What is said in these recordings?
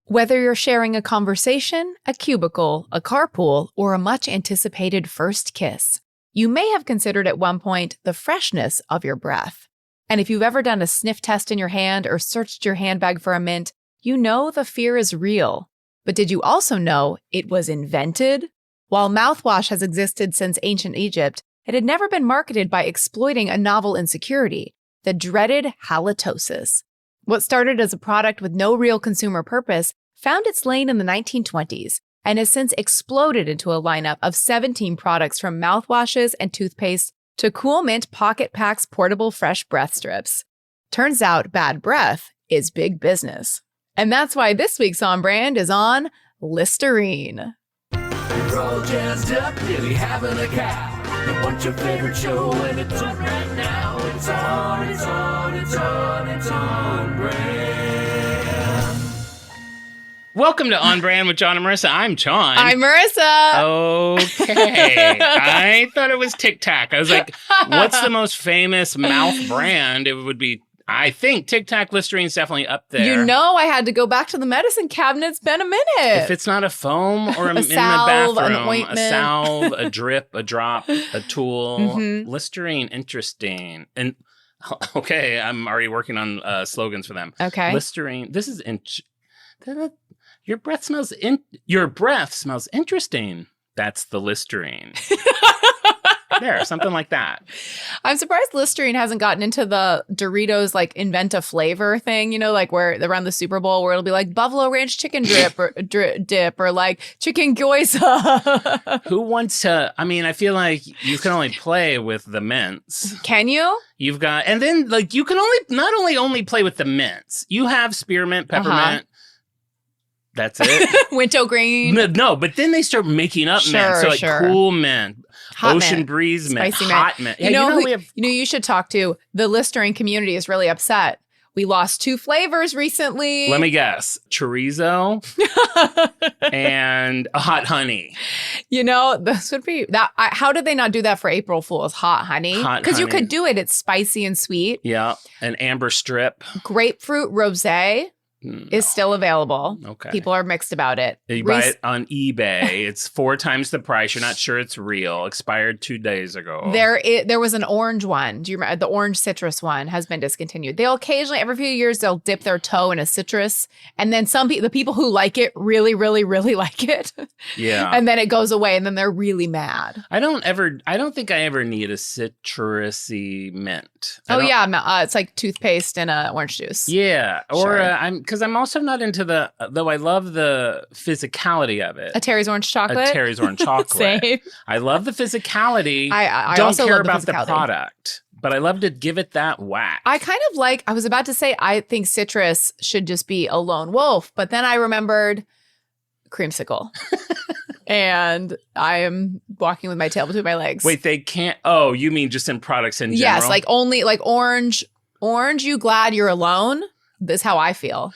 Whether you're sharing a conversation, a cubicle, a carpool, or a much-anticipated first kiss, you may have considered at one point the freshness of your breath. And if you've ever done a sniff test in your hand or searched your handbag for a mint, you know the fear is real. But did you also know it was invented? While mouthwash has existed since ancient Egypt, it had never been marketed by exploiting a novel insecurity, the dreaded halitosis. What started as a product with no real consumer purpose found its lane in the 1920s and has since exploded into a lineup of 17 products from mouthwashes and toothpaste to Cool Mint Pocket Packs portable fresh breath strips. Turns out bad breath is big business. And that's why this week's On Brand is on Listerine. We're all jazzed up, nearly having a cow. And what's your favorite show? And it's on right now. It's on brand. Welcome to On Brand with Jon and Marisa. I'm Jon. I'm Marisa. Okay. I thought it was Tic Tac. I was like, what's the most famous mouth brand? It would be, I think Tic Tac. Listerine's definitely up there. You know, I had to go back to the medicine cabinet. It's been a minute. If it's not a foam or in salve, the an bathroom, ointment. a salve, a drip, a drop, a tool. Listerine, interesting. And okay, I'm already working on slogans for them. Okay. Listerine, this is your breath smells interesting. That's the Listerine. There, something like that. I'm surprised Listerine hasn't gotten into the Doritos like invent a flavor thing, you know, like where around the Super Bowl where it'll be like Buffalo Ranch chicken dip or like chicken gyoza. Who wants to? I mean, I feel like you can only play with the mints. Can you? You've got, and then like you can only play with the mints. You have spearmint, peppermint. That's it. Wintergreen. No, but then they start making up mint. So like cool mint, hot ocean mint. breeze mint, Spicy hot mint. You know you should talk to. The Listerine community is really upset. We lost 2 flavors recently. Let me guess. Chorizo and a hot honey. You know, this would be that. How did they not do that for April Fool's? Hot honey? Because you could do it. It's spicy and sweet. Yeah. An amber strip. Grapefruit rosé. Is still available. Okay. People are mixed about it. You buy it on eBay. It's 4 times the price. You're not sure it's real. Expired 2 days ago. There was an orange one. Do you remember? The orange citrus one has been discontinued. They'll occasionally, every few years, they'll dip their toe in a citrus. And then the people who like it really, really, really like it. Yeah. And then it goes away and then they're really mad. I don't think I ever need a citrusy mint. It's like toothpaste and orange juice. Yeah. Or Sure. because I'm also not into though I love the physicality of it. A Terry's orange chocolate? A Terry's orange chocolate. Same. I love the physicality. I don't also care love about the physicality. the product, but I love to give it that whack. I was about to say, I think citrus should just be a lone wolf, but then I remembered creamsicle. And I am walking with my tail between my legs. Wait, they can't. Oh, you mean just in products in general? Yes, like only like orange, you glad you're alone? This is how I feel.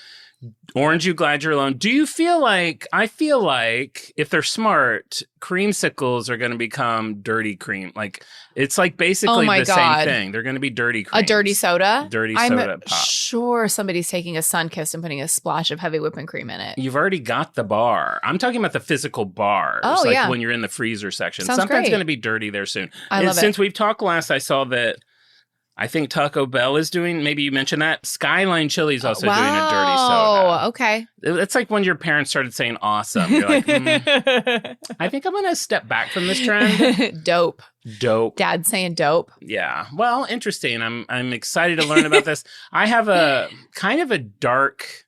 Orange, you glad you're alone. Do you feel like, I feel like if they're smart, creamsicles are going to become dirty cream. Like, it's like basically same thing. They're going to be dirty cream. A dirty soda? Dirty soda pop. I'm sure somebody's taking a Sunkist and putting a splash of heavy whipping cream in it. You've already got the bar. I'm talking about the physical bars. Oh, like yeah. when you're in the freezer section. Sounds Something's great. going to be dirty there soon. I love it. Since we've talked last, I saw that I think Taco Bell is doing, maybe you mentioned that. Skyline Chili's also doing a dirty soda. Oh, okay. It's like when your parents started saying awesome. You're like, I think I'm going to step back from this trend. Dope. Dad saying dope. Yeah. Well, interesting. I'm excited to learn about this. I have a kind of a dark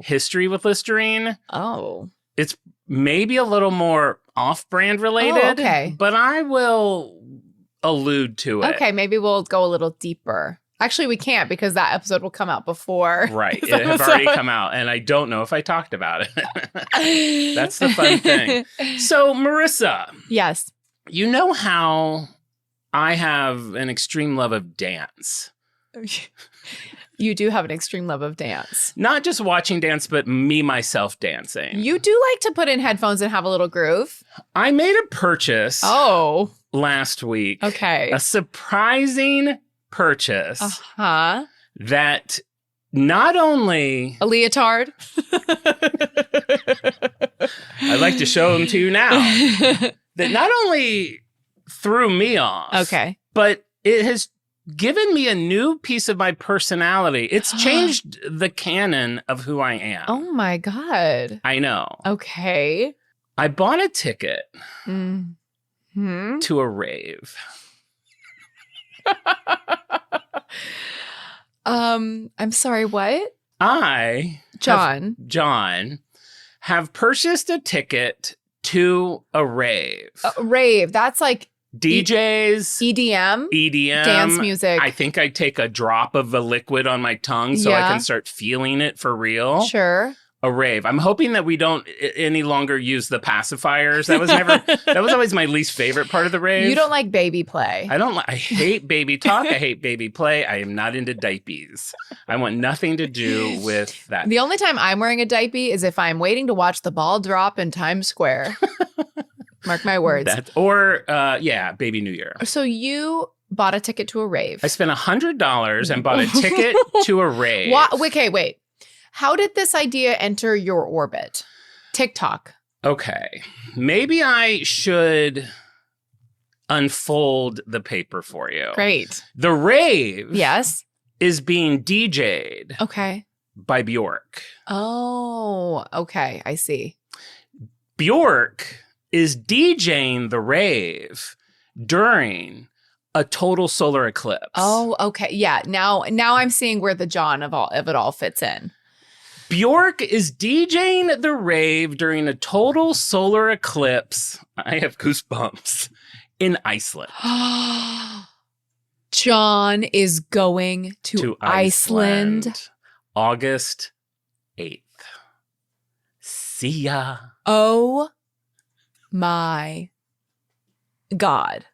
history with Listerine. Oh. It's maybe a little more off-brand related. Oh, okay. But I will allude to it. Okay, maybe we'll go a little deeper. Actually, we can't because that episode will come out before. Right. It has already come out, and I don't know if I talked about it. That's the fun thing. So, Marisa. Yes. You know how I have an extreme love of dance. You do have an extreme love of dance. Not just watching dance, but me, myself dancing. You do like to put in headphones and have a little groove. I made a purchase last week. Okay. A surprising purchase that not only... A leotard? I'd like to show them to you now. That not only threw me off, okay, but it has given me a new piece of my personality. It's changed the canon of who I am. Oh my God. I know. Okay. I bought a ticket Mm-hmm. to a rave. I'm sorry, what? Jon, have purchased a ticket to a rave. Rave. That's like DJs, EDM, dance music. I think I take a drop of the liquid on my tongue so I can start feeling it for real. Sure. A rave. I'm hoping that we don't any longer use the pacifiers. That was always my least favorite part of the rave. You don't like baby play. I hate baby talk. I hate baby play. I am not into diapers. I want nothing to do with that. The only time I'm wearing a diaper is if I'm waiting to watch the ball drop in Times Square. Mark my words. Baby New Year. So you bought a ticket to a rave. I spent $100 and bought a ticket to a rave. Okay, wait. How did this idea enter your orbit? TikTok. Okay. Maybe I should unfold the paper for you. Great. The rave is being DJ'd by Bjork. Oh, okay. I see. Bjork is DJing the rave during a total solar eclipse. Oh, okay. Yeah. Now I'm seeing where the Jon of it all fits in. Bjork is DJing the rave during a total solar eclipse. I have goosebumps. In Iceland. Jon is going to Iceland. August 8th. See ya. Oh my God.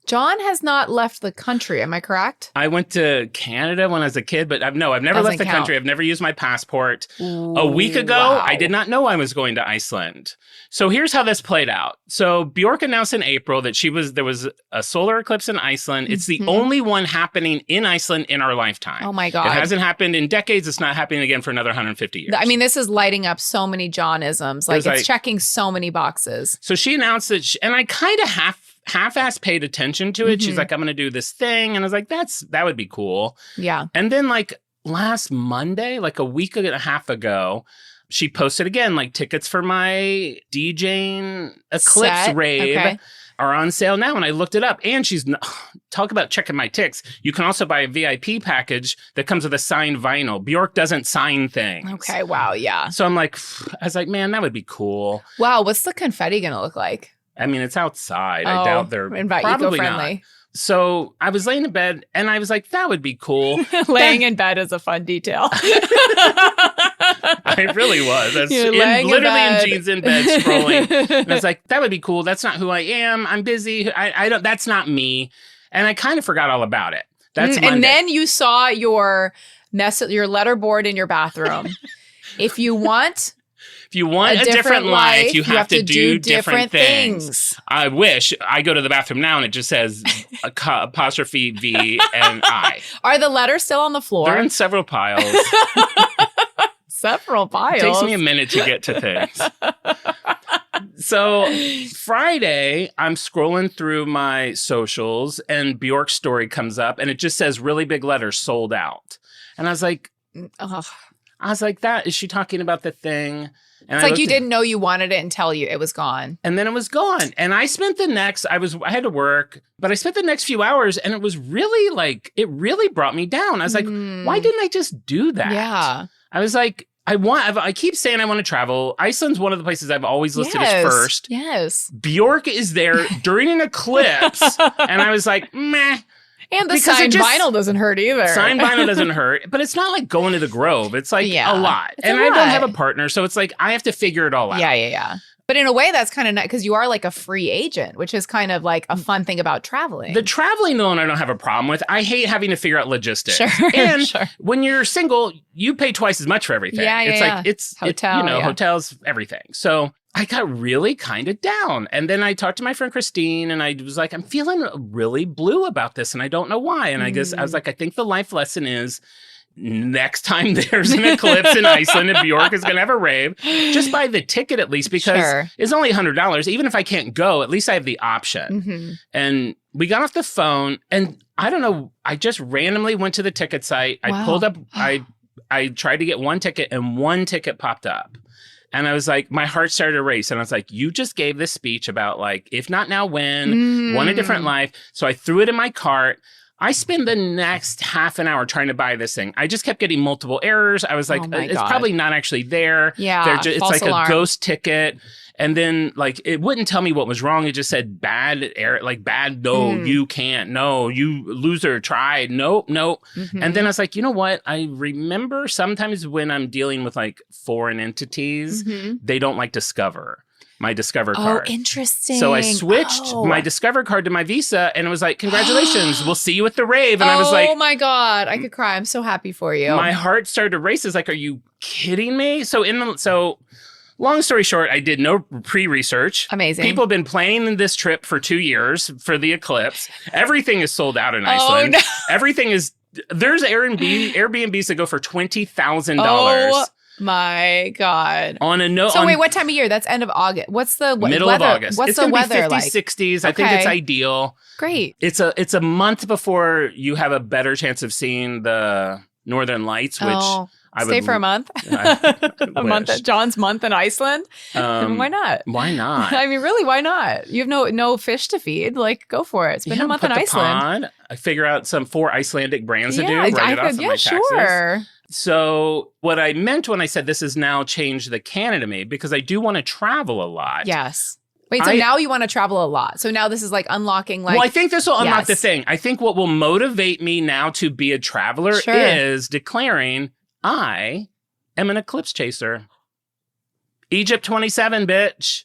Jon has not left the country, am I correct? I went to Canada when I was a kid, but I've never left the country. I've never used my passport. Ooh, a week ago, I did not know I was going to Iceland. So here's how this played out. So Bjork announced in April that there was a solar eclipse in Iceland. It's the only one happening in Iceland in our lifetime. Oh my God. It hasn't happened in decades. It's not happening again for another 150 years. I mean, this is lighting up so many Jon-isms. Like, it's checking so many boxes. So she announced that, and I kind of half-ass paid attention to it. She's like, I'm going to do this thing. And I was like, that would be cool. Yeah. And then like last Monday, like a week and a half ago, she posted again, like tickets for my DJing Eclipse rave are on sale now. And I looked it up and talk about checking my ticks. You can also buy a VIP package that comes with a signed vinyl. Bjork doesn't sign things. Okay. Wow. Yeah. So I was like, man, that would be cool. Wow. What's the confetti going to look like? I mean, it's outside. I doubt they're probably eco-friendly. Not. So I was laying in bed and I was like, that would be cool. Laying in bed is a fun detail. I really was. Literally in jeans in bed scrolling. And I was like, that would be cool. That's not who I am. I'm busy. I don't. That's not me. And I kind of forgot all about it. That's Monday. And then you saw your letterboard in your bathroom. If you want a different life, you have to do different things. I wish. I go to the bathroom now and it just says apostrophe V and I. Are the letters still on the floor? They're in several piles. Several piles? It takes me a minute to get to things. So Friday, I'm scrolling through my socials and Bjork's story comes up and it just says really big letters, sold out. And I was like, that is she talking about the thing? And it's like you didn't know you wanted it until it was gone. And then it was gone. And I spent I had to work, but I spent the next few hours and it was really it really brought me down. I was like, why didn't I just do that? Yeah. I was like, I keep saying I want to travel. Iceland's one of the places I've always listed as first. Yes. Bjork is there during an eclipse. And I was like, meh. And the signed vinyl doesn't hurt either. Signed vinyl doesn't hurt, but it's not like going to the Grove. It's like a lot. And I don't have a partner, so it's like I have to figure it all out. Yeah. But in a way, that's kind of nice because you are like a free agent, which is kind of like a fun thing about traveling. The traveling loan I don't have a problem with. I hate having to figure out logistics. Sure. And when you're single, you pay twice as much for everything. It's hotels, everything. So I got really kind of down. And then I talked to my friend Christine and I was like, I'm feeling really blue about this and I don't know why. And I guess I was like, I think the life lesson is next time there's an eclipse in Iceland and Bjork is going to have a rave, just buy the ticket at least, because it's only $100. Even if I can't go, at least I have the option. And we got off the phone, and I don't know, I just randomly went to the ticket site. I pulled up, I tried to get one ticket, and one ticket popped up. And I was like, my heart started to race. And I was like, you just gave this speech about like, if not now, when, want a different life. So I threw it in my cart. I spent the next half an hour trying to buy this thing. I just kept getting multiple errors. I was like, it's probably not actually there. Yeah, it's like alarm. A ghost ticket. And then like, it wouldn't tell me what was wrong. It just said bad error, like bad. No, you can't. No, you loser tried. Nope. And then I was like, you know what? I remember sometimes when I'm dealing with like foreign entities, they don't like Discover. My Discover card. Oh, interesting. So I switched my Discover card to my Visa, and it was like, congratulations, we'll see you at the rave. And I was like, oh my God, I could cry. I'm so happy for you. My heart started to race. It's like, are you kidding me? So long story short, I did no pre-research. Amazing. People have been planning this trip for 2 years for the eclipse. Everything is sold out in Iceland. No. Everything is, there's Airbnbs that go for $20,000. Oh my God. On a note. So wait, what time of year? That's end of August. What's the middle weather? of August? What's it's the gonna weather be 50s, like? 60s. I think it's ideal. Great. It's a month before you have a better chance of seeing the Northern Lights, which I would stay for a month. A month, John's month in Iceland. Why not? Why not? I mean, really, why not? You have no fish to feed. Like, go for it. Spend a month in Iceland. I figure out some 4 Icelandic brands to do. Write it off of my taxes. Sure. So what I meant when I said this has now changed the Canada me, because I do want to travel a lot. Yes. Wait, so now you want to travel a lot. So now this is like unlocking like... Well, I think this will unlock the thing. I think what will motivate me now to be a traveler is declaring I am an eclipse chaser. Egypt 27, bitch.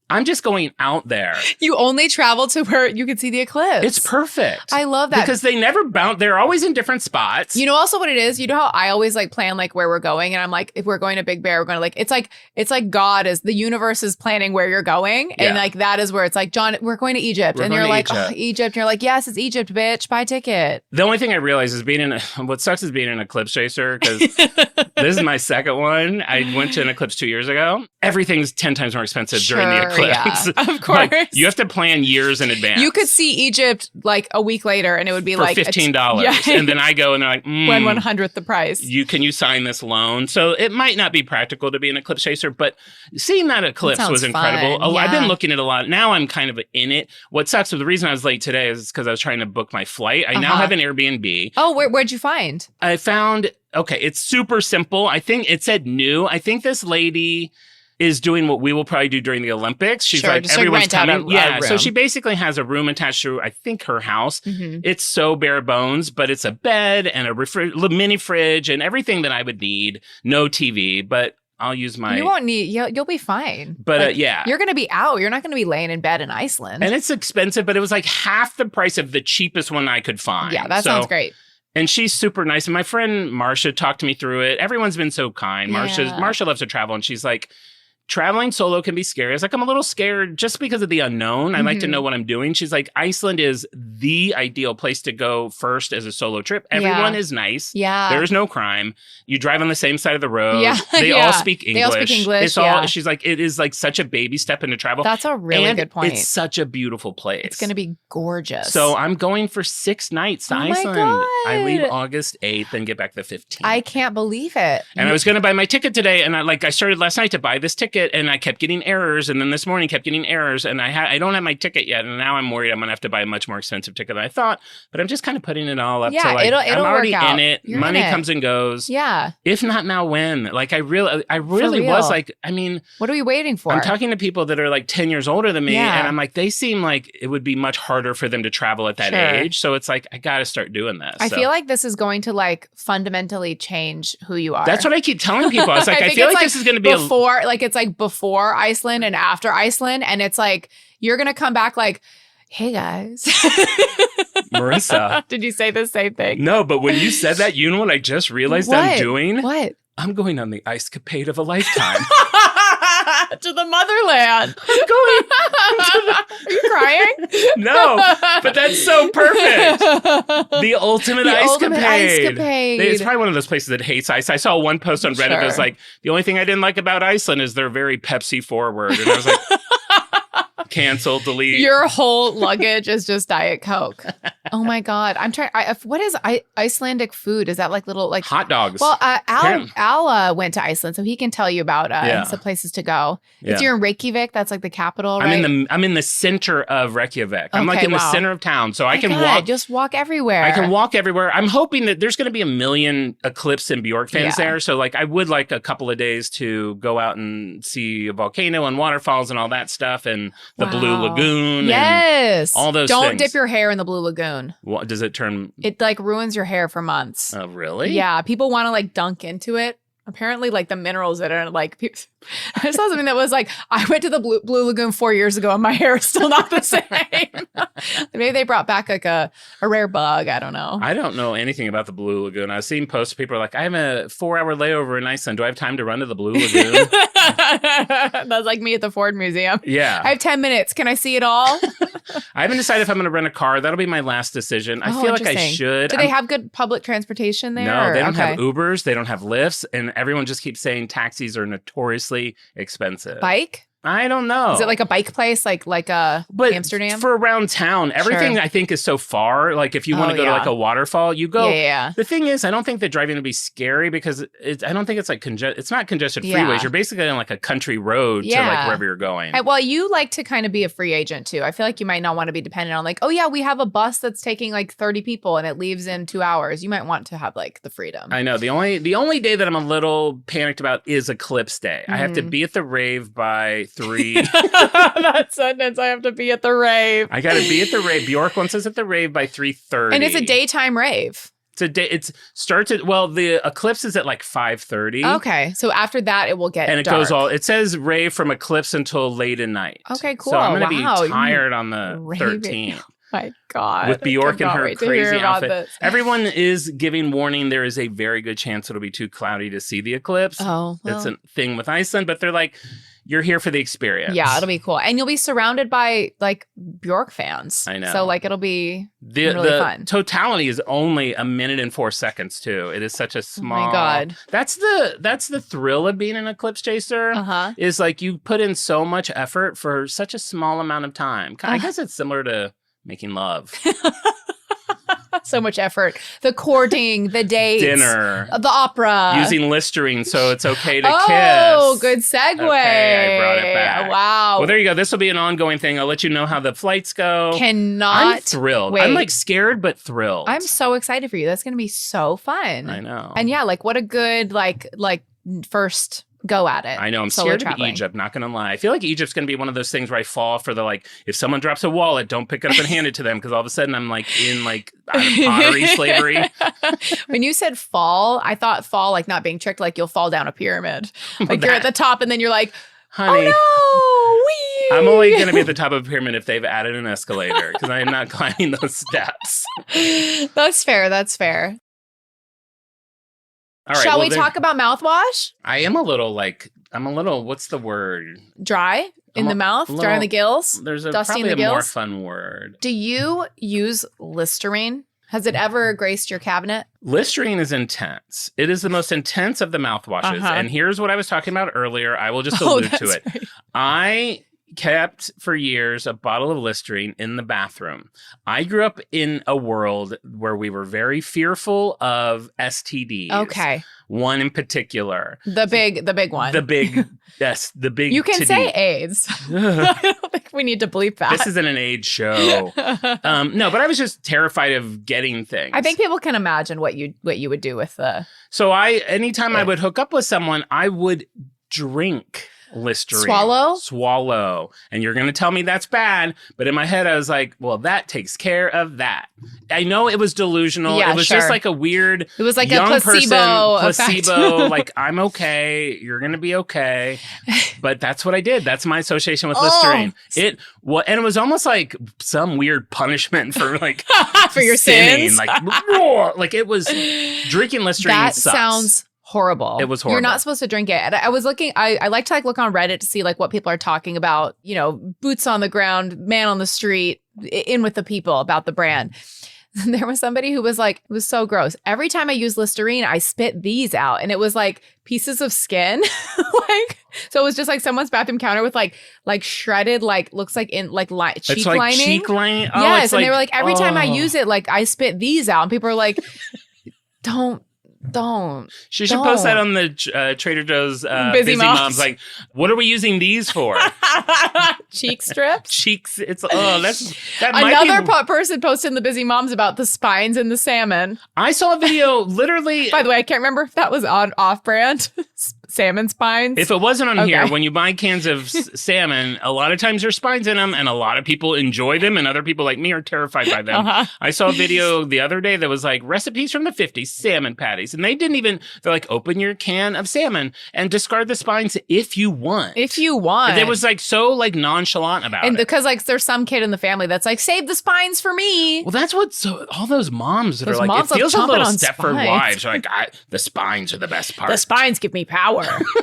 I'm just going out there. You only travel to where you can see the eclipse. It's perfect. I love that. Because they never bounce. They're always in different spots. You know also what it is? You know how I always like plan like where we're going, and I'm like, if we're going to Big Bear, we're going to like, it's like God is, the universe is planning where you're going. And like, that is where it's like, John, we're going to Egypt. And you're like, oh, Egypt. And you're like, yes, it's Egypt, bitch. Buy a ticket. The only thing I realize is what sucks is being an eclipse chaser, because this is my second one. I went to an eclipse 2 years ago. Everything's 10 times more expensive during the eclipse. Yeah. Of course. Like, you have to plan years in advance. You could see Egypt like a week later, and it would be for like $15. And then I go and they're like, when 100th the price. Can you sign this loan? So it might not be practical to be an eclipse chaser, but seeing that eclipse was incredible. Fun. I've been looking at a lot. Now I'm kind of in it. What sucks, the reason I was late today is because I was trying to book my flight. I now have an Airbnb. Oh, where'd you find? I found, it's super simple. I think it said new. I think this lady is doing what we will probably do during the Olympics. She's like, everyone's coming. So she basically has a room attached to, I think, her house. It's so bare bones, but it's a bed and a mini fridge and everything that I would need. No TV, but I'll use my... You won't need... You'll be fine. But like, you're going to be out. You're not going to be laying in bed in Iceland. And it's expensive, but it was like half the price of the cheapest one I could find. Yeah, that sounds great. And she's super nice. And my friend Marsha talked me through it. Everyone's been so kind. Marsha loves to travel, and she's like, traveling solo can be scary. I was like, I'm a little scared just because of the unknown. I like to know what I'm doing. She's like, Iceland is the ideal place to go first as a solo trip. Everyone is nice. Yeah. There's no crime. You drive on the same side of the road. Yeah. They all speak English. They all speak English. It's all, she's like, it is like such a baby step into travel. That's a really good point. It's such a beautiful place. It's going to be gorgeous. So I'm going for 6 nights to Iceland. God. I leave August 8th and get back the 15th. I can't believe it. And I was going to buy my ticket today. And I started last night to buy this ticket, and I kept getting errors, and then this morning kept getting errors, and I don't have my ticket yet, and now I'm worried I'm gonna have to buy a much more expensive ticket than I thought. But I'm just kind of putting it all up to like, it'll I'm already work out. in it. You're Money in it. comes and goes. Yeah. If not now, when? Like I really was like, I mean, what are we waiting for? I'm talking to people that are like 10 years older than me, and I'm like, they seem like it would be much harder for them to travel at that age. So it's like, I got to start doing this. I feel like this is going to like fundamentally change who you are. That's what I keep telling people. I was like, I feel like this is going to be it's like before Iceland and after Iceland, and it's like you're gonna come back like, hey guys. Marisa. Did you say the same thing? No, but when you said that, you know what I just realized I'm doing? What? I'm going on the ice-capade of a lifetime. To the motherland. I'm going. Are you crying? No, but that's so perfect. The ultimate ice-capade. It's probably one of those places that hates ice. I saw one post on Reddit that was like, the only thing I didn't like about Iceland is they're very Pepsi forward. And I was like, cancel, delete. Your whole luggage is just Diet Coke. Oh my God. I'm trying. What is Icelandic food? Is that like little like hot dogs? Well, Al went to Iceland, so he can tell you about some places to go. If you're in Reykjavik, that's like the capital, right? I'm in the center of Reykjavik. I'm like in the center of town, so I can walk. Just walk everywhere. I can walk everywhere. I'm hoping that there's going to be 1 million Eclipse and Bjork fans there. So like I would like a couple of days to go out and see a volcano and waterfalls and all that stuff and the Blue Lagoon. Yes. And all those Don't things. dip your hair in the Blue Lagoon. What does it turn? It like ruins your hair for months. Oh, really? Yeah. People want to like dunk into it. Apparently, like the minerals that are like, I saw something that was like, I went to the Blue Lagoon 4 years ago and my hair is still not the same. Maybe they brought back like a rare bug. I don't know. I don't know anything about the Blue Lagoon. I've seen posts of people are like, I have a 4-hour layover in Iceland. Do I have time to run to the Blue Lagoon? That's like me at the Ford Museum. Yeah. I have 10 minutes. Can I see it all? I haven't decided if I'm going to rent a car. That'll be my last decision. I feel like I should. Do they have good public transportation there? No, they don't have Ubers. They don't have Lyfts. And everyone just keeps saying taxis are notoriously expensive. Bike? I don't know. Is it like a bike place, like Amsterdam? For around town, everything I think is so far. Like if you want to go to like a waterfall, you go. Yeah. The thing is, I don't think that driving would be scary because I don't think it's like it's not congested freeways. You're basically on like a country road to like wherever you're going. Well, you like to kind of be a free agent too. I feel like you might not want to be dependent on like, oh yeah, we have a bus that's taking like 30 people and it leaves in 2 hours. You might want to have like the freedom. I know. The only day that I'm a little panicked about is Eclipse Day. I have to be at the rave by 3. That sentence, I have to be at the rave. I gotta be at the rave. Bjork wants us at the rave by 3:30. And it's a daytime rave. It starts at, well, the eclipse is at like 5:30. Okay. So after that, it will get and it dark. goes it says rave from eclipse until late at night. Okay, cool. So I'm going to be tired on the 13th. My God. With Bjork and her crazy outfit. This. Everyone is giving warning. There is a very good chance it'll be too cloudy to see the eclipse. Oh, well. It's a thing with Iceland, but they're like, you're here for the experience. Yeah, it'll be cool. And you'll be surrounded by like Bjork fans. I know. So like it'll be really fun. Totality is only 1 minute and 4 seconds too. It is such a small. Oh my God. That's the thrill of being an eclipse chaser. Is like you put in so much effort for such a small amount of time. I guess it's similar to making love. So much effort. The courting, the dates. Dinner. The opera. Using Listerine so it's okay to kiss. Oh, good segue. Okay, I brought it back. Wow. Well, there you go. This will be an ongoing thing. I'll let you know how the flights go. I'm thrilled. Wait. I'm like scared, but thrilled. I'm so excited for you. That's going to be so fun. I know. And yeah, like what a good like first go at it. I know. I'm scared of Egypt, not going to lie. I feel like Egypt's going to be one of those things where I fall for the like, if someone drops a wallet, don't pick it up and hand it to them because all of a sudden I'm like in like pottery slavery. When you said fall, I thought fall like not being tricked, like you'll fall down a pyramid. Like you're at the top and then you're like, honey, oh no, I'm only going to be at the top of a pyramid if they've added an escalator because I am not climbing those steps. That's fair. That's fair. All right, Shall we talk about mouthwash? I am a little what's the word? Dry in the mouth? Dry in the gills? There's probably a more fun word. Do you use Listerine? Has it ever graced your cabinet? Listerine is intense. It is the most intense of the mouthwashes. And here's what I was talking about earlier. I will just allude to it. Right. I kept for years a bottle of Listerine in the bathroom. I grew up in a world where we were very fearful of STDs. Okay. One in particular. The big one. The big, yes, the big. You can say AIDS. I don't think we need to bleep that. This isn't an AIDS show. No, but I was just terrified of getting things. I think people can imagine what you would do with the. So anytime I would hook up with someone, I would drink Listerine. Swallow. And you're going to tell me that's bad. But in my head, I was like, well, that takes care of that. I know it was delusional. Yeah, it was just like a weird It was like young a placebo like, I'm okay. You're going to be okay. But that's what I did. That's my association with Listerine. And it was almost like some weird punishment for like for your sinning. sins. Like it was drinking Listerine That sucks. sounds horrible. It was horrible. You're not supposed to drink it. And I was looking, I like to like look on Reddit to see like what people are talking about, you know, boots on the ground, man on the street, in with the people about the brand. There was somebody who was like, it was so gross. Every time I use Listerine, I spit these out. And it was like pieces of skin. Like, so it was just like someone's bathroom counter with like shredded, like looks like in like cheek it's like lining. Cheek lining. Oh, yes. and And they were like, every time I use it, like I spit these out. And people are like, don't. She should post that on the Trader Joe's Busy Moms. Like, what are we using these for? Cheek strips? Cheeks. It's that Another person posted in the Busy Moms about the spines in the salmon. I saw a video literally. By the way, I can't remember if that was on off-brand. Salmon spines. If it wasn't on here, when you buy cans of salmon, a lot of times there's spines in them, and a lot of people enjoy them, and other people like me are terrified by them. I saw a video the other day that was like recipes from the 50s, salmon patties, and they're like, open your can of salmon and discard the spines if you want. If you want. But it was like so like nonchalant about it. And because like there's some kid in the family that's like, save the spines for me. Well, that's what all those moms that are like, it feels a little Stepford Wives. Are like, the spines are the best part. The spines give me power.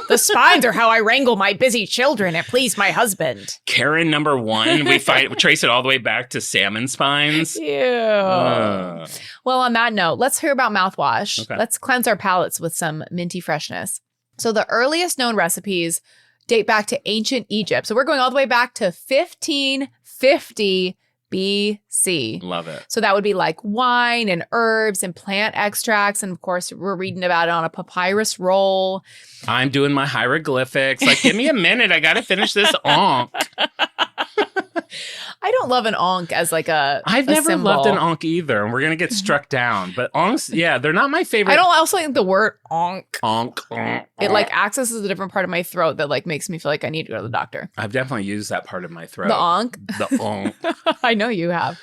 The spines are how I wrangle my busy children and please my husband. Karen number 1, we trace it all the way back to salmon spines. Ew. Well, on that note, let's hear about mouthwash. Okay. Let's cleanse our palates with some minty freshness. So the earliest known recipes date back to ancient Egypt. So we're going all the way back to 1550 BC. Love it. So that would be like wine and herbs and plant extracts. And of course, we're reading about it on a papyrus roll. I'm doing my hieroglyphics. Like, give me a minute. I got to finish this onk. I don't love an onk as like I've never symbol. loved an onk either, and we're going to get struck down. But onks, yeah, they're not my favorite. I don't also think the word onk. Onk. It like accesses a different part of my throat that like makes me feel like I need to go to the doctor. I've definitely used that part of my throat. The onk? The onk. I know you have.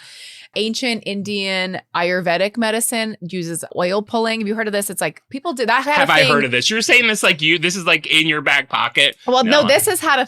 Ancient Indian Ayurvedic medicine uses oil pulling. Have you heard of this? It's like people did that. Have I heard of this? You're saying this like this is like in your back pocket. Well, no, this has had a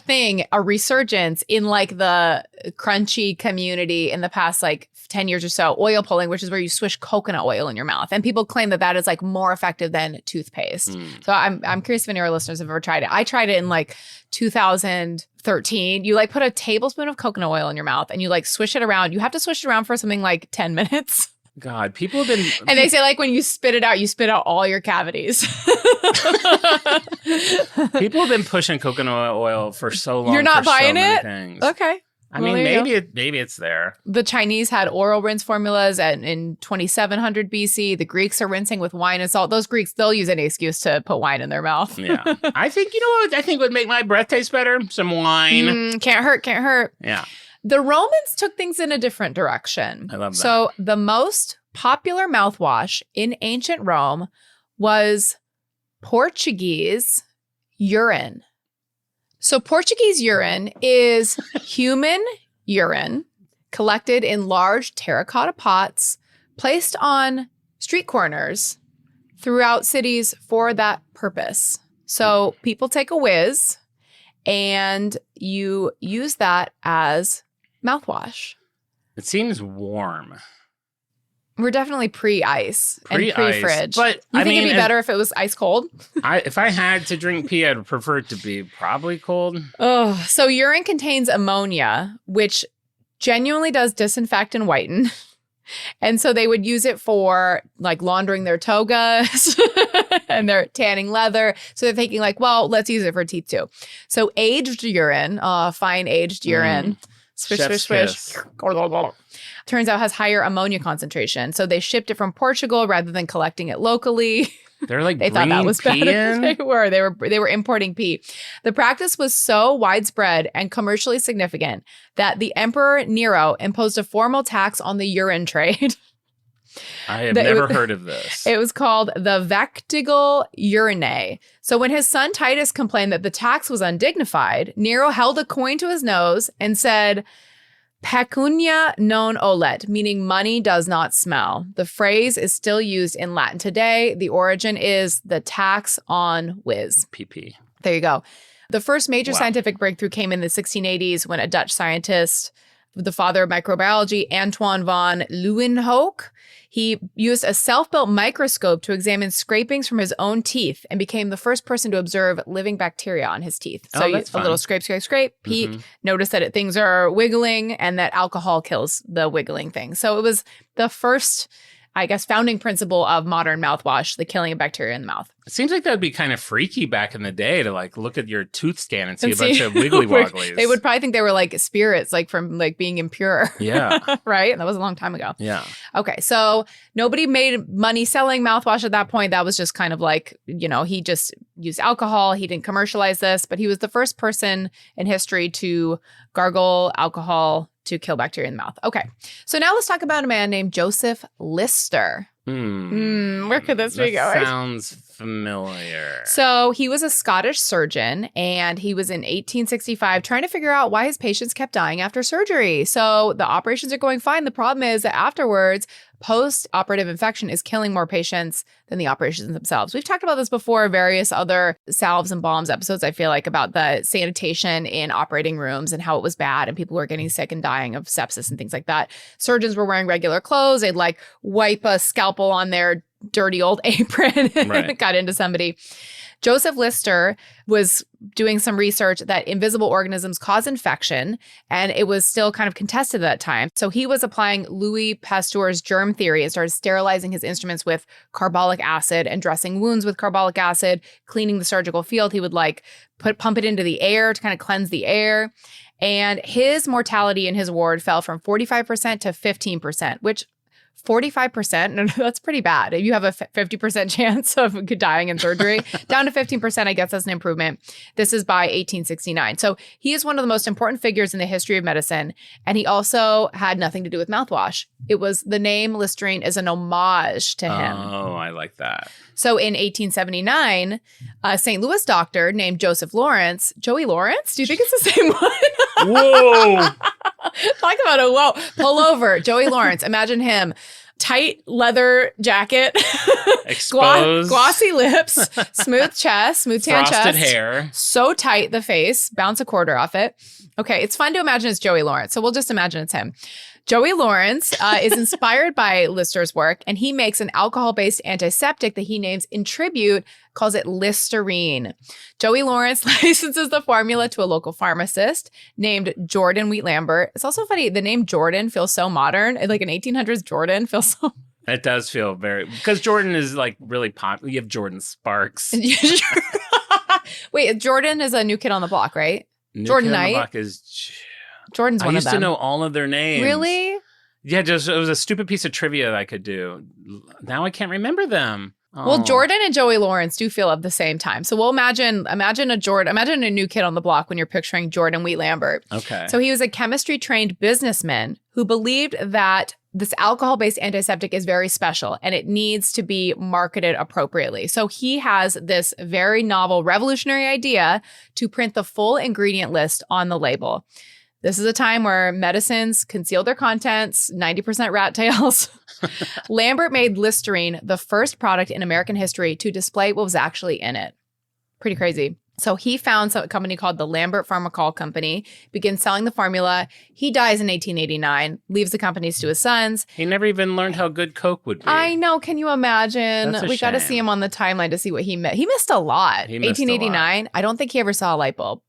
resurgence in like the crunchy community in the past like 10 years or so. Oil pulling, which is where you swish coconut oil in your mouth. And people claim that is like more effective than toothpaste. So I'm curious if any of our listeners have ever tried it. I tried it in like 2013. You like put a tablespoon of coconut oil in your mouth and you like swish it around. You have to swish it around for something like 10 minutes. God, people have been... And they say like when you spit out all your cavities. People have been pushing coconut oil for so long. You're not buying it? Things. Okay. I mean, maybe it's there. The Chinese had oral rinse formulas in 2700 BC. The Greeks are rinsing with wine and salt. Those Greeks, they'll use any excuse to put wine in their mouth. Yeah. I think, you know what I think would make my breath taste better? Some wine. Can't hurt. Yeah. The Romans took things in a different direction. I love that. So the most popular mouthwash in ancient Rome was Portuguese urine. So Portuguese urine is human urine collected in large terracotta pots placed on street corners throughout cities for that purpose. So people take a whiz and you use that as mouthwash. It seems warm. We're definitely pre-ice and pre-fridge. But you think it'd be better if it was ice cold? If I had to drink pee, I'd prefer it to be probably cold. Oh, so urine contains ammonia, which genuinely does disinfect and whiten. And so they would use it for like laundering their togas and their tanning leather. So they're thinking like, well, let's use it for teeth too. So aged urine, fine aged urine, swish. Turns out has higher ammonia concentration. So they shipped it from Portugal rather than collecting it locally. They're like they thought that was better. They were importing pee. The practice was so widespread and commercially significant that the Emperor Nero imposed a formal tax on the urine trade. I have never heard of this. It was called the Vectigal Urinae. So when his son Titus complained that the tax was undignified, Nero held a coin to his nose and said, "Pecunia non olet," meaning money does not smell. The phrase is still used in Latin today. The origin is the tax on whiz. PP. There you go. The first major scientific breakthrough came in the 1680s when a Dutch scientist the father of microbiology, Antoine von Leeuwenhoek. He used a self-built microscope to examine scrapings from his own teeth and became the first person to observe living bacteria on his teeth. So that's fun. A little scrape, peek, notice that things are wiggling and that alcohol kills the wiggling thing. So it was the first, I guess, founding principle of modern mouthwash, the killing of bacteria in the mouth. It seems like that would be kind of freaky back in the day to like look at your tooth scan and see a bunch of wiggly wogglies. They would probably think they were like spirits, like from like being impure. Yeah. Right? And that was a long time ago. Yeah. Okay. So nobody made money selling mouthwash at that point. That was just kind of like, he just used alcohol. He didn't commercialize this, but he was the first person in history to gargle alcohol to kill bacteria in the mouth. Okay. So now let's talk about a man named Joseph Lister. Where could this be going? Sounds familiar. So he was a Scottish surgeon, and he was in 1865 trying to figure out why his patients kept dying after surgery. So the operations are going fine. The problem is that afterwards, post-operative infection is killing more patients than the operations themselves. We've talked about this before, various other salves and balms episodes, I feel like, about the sanitation in operating rooms and how it was bad and people were getting sick and dying of sepsis and things like that. Surgeons were wearing regular clothes. They'd like wipe a scalpel on their dirty old apron and got into somebody. Joseph Lister was doing some research that invisible organisms cause infection, and it was still kind of contested at that time. So he was applying Louis Pasteur's germ theory and started sterilizing his instruments with carbolic acid and dressing wounds with carbolic acid, cleaning the surgical field. He would like pump it into the air to kind of cleanse the air. And his mortality in his ward fell from 45% to 15%, which 45%, that's pretty bad. If you have a 50% chance of dying in surgery, down to 15%, I guess that's an improvement. This is by 1869. So he is one of the most important figures in the history of medicine. And he also had nothing to do with mouthwash. It was the name Listerine is an homage to him. Oh, I like that. So in 1879, a St. Louis doctor named Joseph Lawrence, Joey Lawrence? Do you think it's the same one? Whoa. Talk about a whoa. Pull over. Joey Lawrence. Imagine him. Tight leather jacket. Exposed. Glossy lips. Smooth chest. Smooth tan chest. Frosted hair. So tight the face. Bounce a quarter off it. Okay. It's fun to imagine it's Joey Lawrence. So we'll just imagine it's him. Joey Lawrence is inspired by Lister's work, and he makes an alcohol-based antiseptic that he names in tribute, calls it Listerine. Joey Lawrence licenses the formula to a local pharmacist named Jordan Lambert. It's also funny, the name Jordan feels so modern. Like an 1800s Jordan feels so... It does feel very... Because Jordan is like really popular. You have Jordan Sparks. Wait, Jordan is a new kid on the block, right? Jordan Knight? on the Block is... Jordan's one of them. I used to know all of their names. Really? Yeah, just it was a stupid piece of trivia that I could do. Now I can't remember them. Oh. Well, Jordan and Joey Lawrence do feel at the same time. So we'll imagine a new kid on the block when you're picturing Jordan Lambert. Okay. So he was a chemistry-trained businessman who believed that this alcohol-based antiseptic is very special and it needs to be marketed appropriately. So he has this very novel, revolutionary idea to print the full ingredient list on the label. This is a time where medicines conceal their contents, 90% rat tails. Lambert made Listerine the first product in American history to display what was actually in it. Pretty crazy. So he founds a company called the Lambert Pharmacol Company, begins selling the formula. He dies in 1889, leaves the companies to his sons. He never even learned how good Coke would be. I know. Can you imagine? We got to see him on the timeline to see what he missed. He missed a lot. 1889. I don't think he ever saw a light bulb.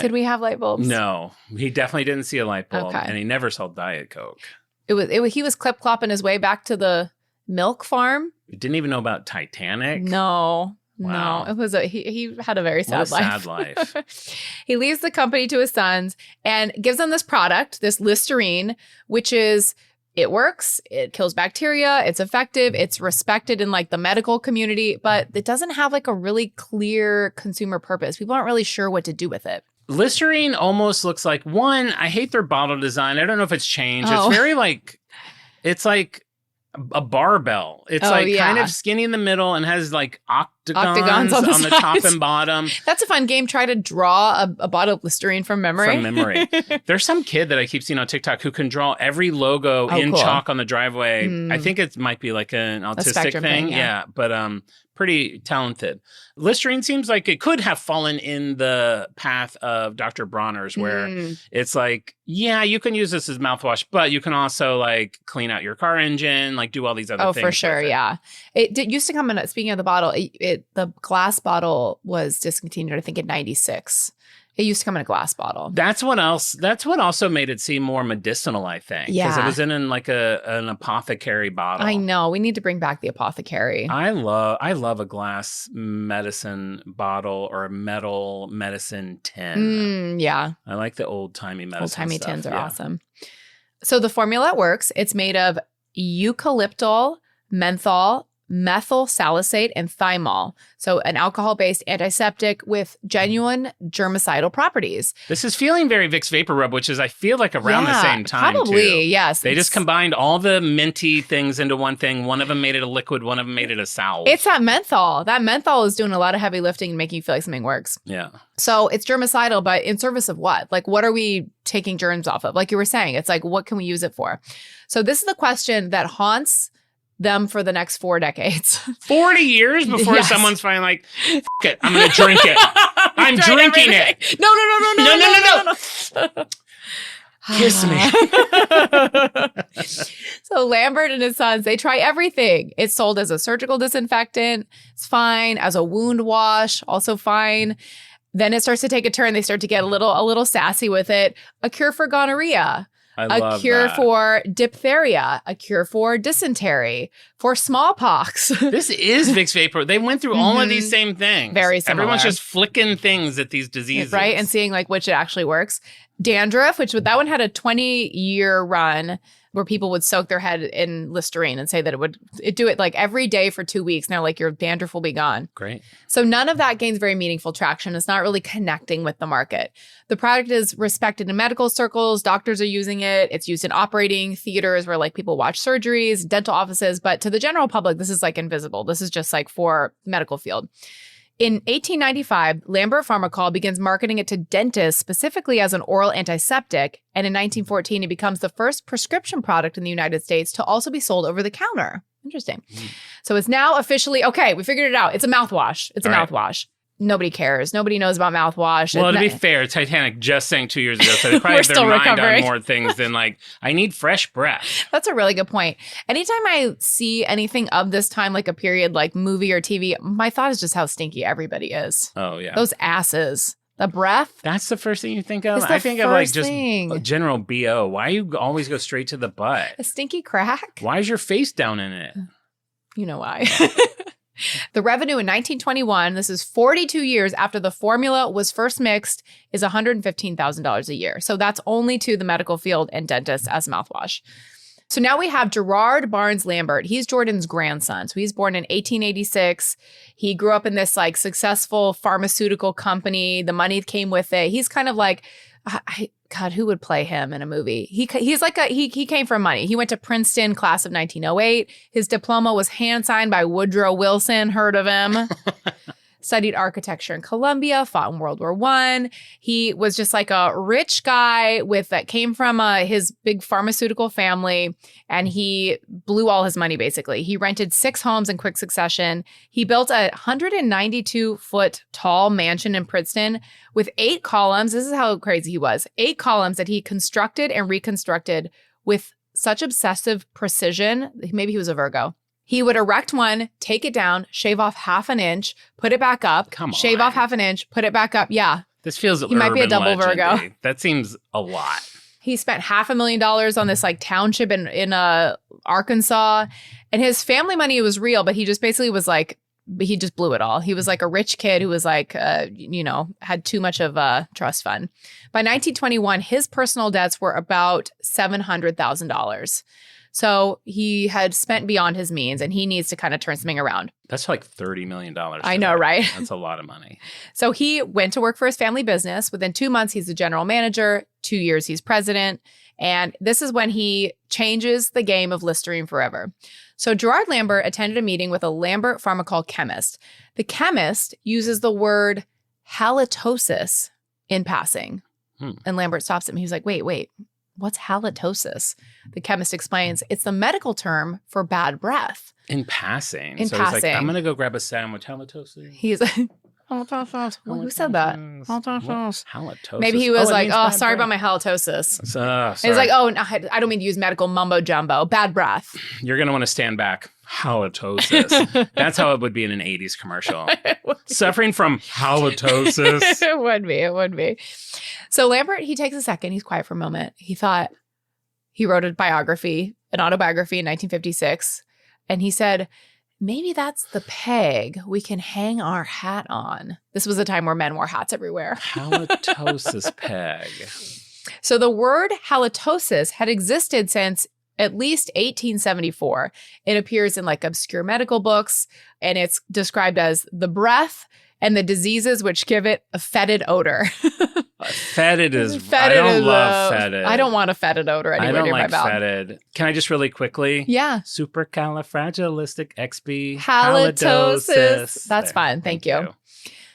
Did we have light bulbs? No, he definitely didn't see a light bulb, okay. And he never saw Diet Coke. He was clip-clopping his way back to the milk farm. He didn't even know about Titanic. No. Wow. No, it was he had a very sad life. Sad life. He leaves the company to his sons and gives them this product, this Listerine, which is, it works, it kills bacteria, it's effective, it's respected in like the medical community, but it doesn't have like a really clear consumer purpose. People aren't really sure what to do with it. Listerine almost looks like, one, I hate their bottle design. I don't know if it's changed. It's very like, it's like a barbell. It's kind of skinny in the middle and has like octagons on the top and bottom. That's a fun game. Try to draw a bottle of Listerine from memory. There's some kid that I keep seeing on TikTok who can draw every logo in chalk on the driveway. I think it might be like an autistic thing. Yeah. But pretty talented. Listerine seems like it could have fallen in the path of Dr. Bronner's, where it's like, yeah, you can use this as mouthwash, but you can also like clean out your car engine, like do all these other things. Oh, for sure. Yeah. It used to come in, speaking of the bottle, the glass bottle was discontinued, I think, in 96. It used to come in a glass bottle. That's what also made it seem more medicinal, I think. Yeah. Because it was in like an apothecary bottle. I know. We need to bring back the apothecary. I love a glass medicine bottle or a metal medicine tin. Yeah. I like the old-timey medicine Old-timey tins are awesome. So the formula works. It's made of eucalyptol, menthol, methyl salicylate, and thymol. So an alcohol-based antiseptic with genuine germicidal properties. This is feeling very Vicks Vapor Rub, which is, I feel like, around the same time, probably, too. Yes. They just combined all the minty things into one thing. One of them made it a liquid. One of them made it a salve. It's that menthol. That menthol is doing a lot of heavy lifting and making you feel like something works. Yeah. So it's germicidal, but in service of what? Like, what are we taking germs off of? Like you were saying, it's like, what can we use it for? So this is the question that haunts them for the next 4 decades. 40 years before someone's finally like, F it, I'm going to drink it. I'm drinking it. No. Kiss me. So Lambert and his sons, they try everything. It's sold as a surgical disinfectant. It's fine. As a wound wash, also fine. Then it starts to take a turn. They start to get a little sassy with it. A cure for gonorrhea. A cure for diphtheria, a cure for dysentery, for smallpox. This is Vicks Vapor. They went through all of these same things. Very similar. Everyone's just flicking things at these diseases. Right, and seeing like which it actually works. Dandruff, that one had a 20-year run where people would soak their head in Listerine and say that it'd do it like every day for 2 weeks. Now, like, your dandruff will be gone. Great. So none of that gains very meaningful traction. It's not really connecting with the market. The product is respected in medical circles. Doctors are using it. It's used in operating theaters where like people watch surgeries, dental offices. But to the general public, this is like invisible. This is just like for medical field. In 1895, Lambert Pharmacol begins marketing it to dentists specifically as an oral antiseptic, and in 1914, it becomes the first prescription product in the United States to also be sold over the counter. Interesting. So it's now officially, okay, we figured it out. It's a mouthwash. It's a mouthwash. Nobody cares. Nobody knows about mouthwash. Well, to be fair, Titanic just sank 2 years ago, so they probably have their mind on more things than like, I need fresh breath. That's a really good point. Anytime I see anything of this time, like a period, like movie or TV, my thought is just how stinky everybody is. Oh, yeah. Those asses. The breath. That's the first thing you think of? I think of like just general BO. Why you always go straight to the butt? A stinky crack? Why is your face down in it? You know why. The revenue in 1921, this is 42 years after the formula was first mixed, is $115,000 a year. So that's only to the medical field and dentists as mouthwash. So now we have Gerard Barnes Lambert. He's Jordan's grandson. So he's born in 1886. He grew up in this like successful pharmaceutical company. The money came with it. He's kind of like, God, who would play him in a movie? He came from money. He went to Princeton, class of 1908. His diploma was hand signed by Woodrow Wilson. Heard of him? Studied architecture in Columbia, fought in World War I. He was just like a rich guy that came from his big pharmaceutical family, and he blew all his money, basically. He rented 6 homes in quick succession. He built a 192-foot tall mansion in Princeton with 8 columns. This is how crazy he was. 8 columns that he constructed and reconstructed with such obsessive precision. Maybe he was a Virgo. He would erect one, take it down, shave off half an inch, put it back up, shave off half an inch, put it back up. Yeah. This feels he might be a double Virgo. That seems a lot. He spent $500,000 on this like township in Arkansas, and his family money was real, but he just basically was like, he just blew it all. He was like a rich kid who was like, had too much of a trust fund. By 1921, his personal debts were about $700,000. So he had spent beyond his means, and he needs to kind of turn something around. That's like $30 million. I know, right? That's a lot of money. So he went to work for his family business. Within 2 months, he's the general manager. 2 years, he's president. And this is when he changes the game of Listerine forever. So Gerard Lambert attended a meeting with a Lambert pharmacal chemist. The chemist uses the word halitosis in passing. And Lambert stops him. He's like, wait, what's halitosis? The chemist explains, it's the medical term for bad breath. In passing. He's like, I'm going to go grab a sandwich. Halitosis. He's like, halitosis. Well, who said that? Halitosis. Halitosis. Maybe he was like, sorry about my halitosis. He's like, oh, no, I don't mean to use medical mumbo jumbo. Bad breath. You're going to want to stand back. Halitosis. That's how it would be in an 80s commercial. Suffering from halitosis. It would be. So Lambert, he takes a second. He's quiet for a moment. He thought, he wrote an autobiography in 1956. And he said, maybe that's the peg we can hang our hat on. This was a time where men wore hats everywhere. Halitosis peg. So the word halitosis had existed since at least 1874. It appears in like obscure medical books, and it's described as the breath and the diseases which give it a fetid odor. Fetid is, I don't love fetid. I don't want a fetid odor anywhere near my mouth. I don't like fetid. Can I just really quickly? Yeah. Supercalifragilistic halitosis. That's fine. Thank you.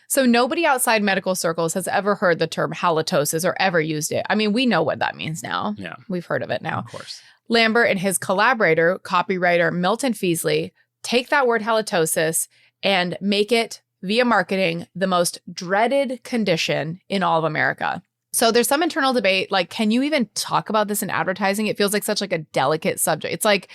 So nobody outside medical circles has ever heard the term halitosis or ever used it. I mean, we know what that means now. Yeah. We've heard of it now. Of course. Lambert and his collaborator, copywriter Milton Feasley, take that word halitosis and make it, via marketing, the most dreaded condition in all of America. So there's some internal debate, like, can you even talk about this in advertising? It feels like such like a delicate subject. It's like,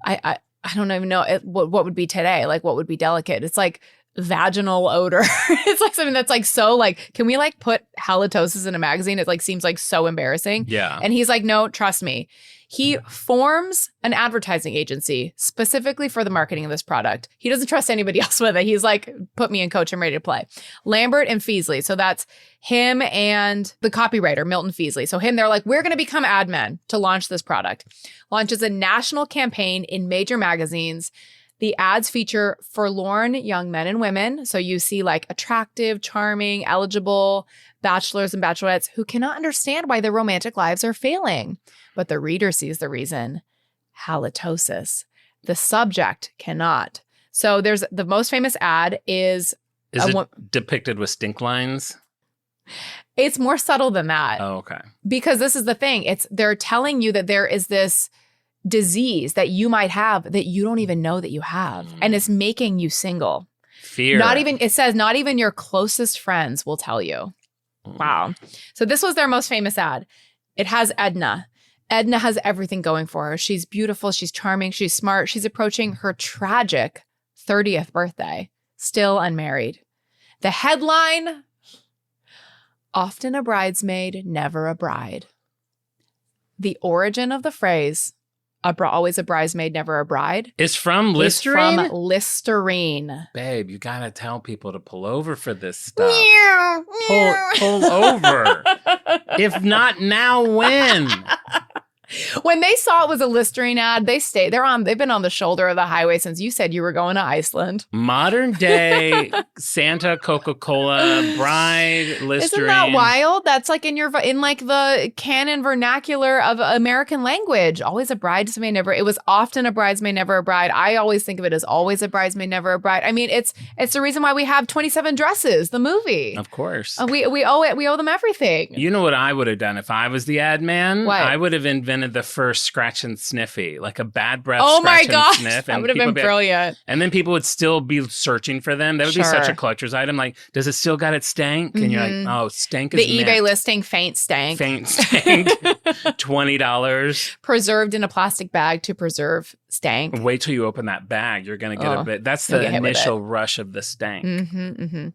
I don't even know what would be today. Like, what would be delicate? It's like vaginal odor. It's like something that's like so like, can we like put halitosis in a magazine? It like seems like so embarrassing. Yeah. And he's like, no, trust me. He forms an advertising agency specifically for the marketing of this product. He doesn't trust anybody else with it. He's like, put me in, coach, I'm ready to play. Lambert and Feasley. So that's him and the copywriter, Milton Feasley. So him, they're like, we're going to become ad men to launch this product. Launches a national campaign in major magazines. The ads feature forlorn young men and women. So you see like attractive, charming, eligible bachelors and bachelorettes who cannot understand why their romantic lives are failing. But the reader sees the reason: halitosis. The subject cannot. So there's the most famous ad is it depicted with stink lines? It's more subtle than that. Oh, okay. Because this is the thing. They're telling you that there is this disease that you might have that you don't even know that you have. And it's making you single. Fear. It says not even your closest friends will tell you. Wow. So this was their most famous ad. It has Edna. Edna has everything going for her. She's beautiful. She's charming. She's smart. She's approaching her tragic 30th birthday, still unmarried. The headline: often a bridesmaid, never a bride. The origin of the phrase, always a bridesmaid, never a bride, is from Listerine? It's from Listerine. Babe, you got to tell people to pull over for this stuff. Pull over. If not now, when? When they saw it was a Listerine ad, they've been on the shoulder of the highway since you said you were going to Iceland. Modern day Santa, Coca-Cola, bride, Listerine. Isn't that wild? That's like in like the canon vernacular of American language. Always a bridesmaid, never. It was often a bridesmaid, never a bride. I always think of it as always a bridesmaid, never a bride. I mean, it's the reason why we have 27 Dresses, the movie. Of course. We owe it. We owe them everything. You know what I would have done if I was the ad man? What? I would have invented the first scratch and sniffy, like a bad breath scratch and sniff. That would have been brilliant. And then people would still be searching for them. That would be such a collector's item. Like, does it still got its stank? And you're like, oh, stank is the eBay listing, faint stank. Faint stank. $20. Preserved in a plastic bag to preserve stank. Wait till you open that bag. You're going to get a bit. That's the initial rush of the stank.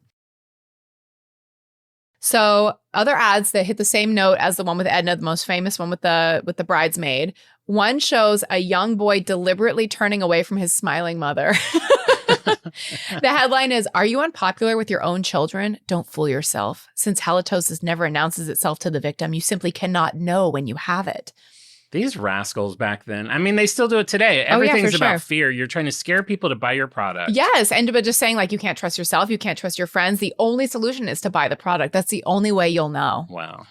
So other ads that hit the same note as the one with Edna, the most famous one with the bridesmaid. One shows a young boy deliberately turning away from his smiling mother. The headline is, "Are you unpopular with your own children? Don't fool yourself. Since halitosis never announces itself to the victim, you simply cannot know when you have it." These rascals back then. I mean, they still do it today. Everything's about fear. You're trying to scare people to buy your product. Yes. And but just saying like, you can't trust yourself. You can't trust your friends. The only solution is to buy the product. That's the only way you'll know. Wow.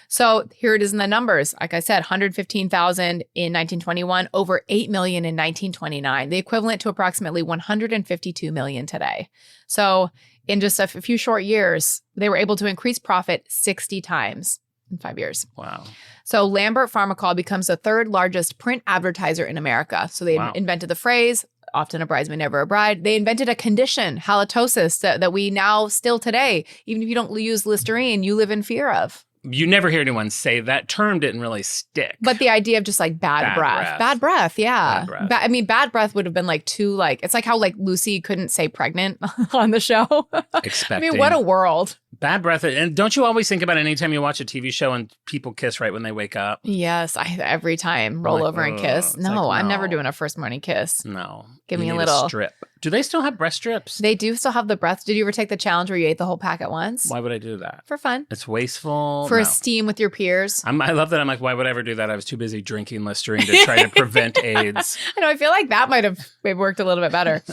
So here it is in the numbers. Like I said, 115,000 in 1921, over 8 million in 1929, the equivalent to approximately 152 million today. So in just a few short years, they were able to increase profit 60 times in 5 years. Wow. So Lambert Pharmacol becomes the third largest print advertiser in America. So they invented the phrase, often a bridesmaid, never a bride. They invented a condition, halitosis, that we now still today, even if you don't use Listerine, you live in fear of. You never hear anyone say that term didn't really stick. But the idea of just like bad breath. Bad breath, yeah. Bad breath. I mean, bad breath would have been like too like, it's like how like Lucy couldn't say pregnant on the show. Expecting. I mean, what a world. Bad breath. And don't you always think about it anytime you watch a TV show and people kiss right when they wake up? Yes, every time. Roll over and kiss. No, I'm never doing a first morning kiss. No. Give me a little strip. Do they still have breast strips? They do still have the breath. Did you ever take the challenge where you ate the whole pack at once? Why would I do that? For fun. It's wasteful. For esteem with your peers. I love that. I'm like, why would I ever do that? I was too busy drinking Listerine to try to prevent AIDS. I know. I feel like that might have maybe worked a little bit better.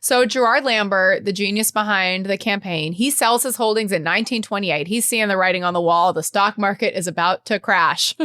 So Jordan Lambert, the genius behind the campaign, he sells his holdings in 1928. He's seeing the writing on the wall. The stock market is about to crash.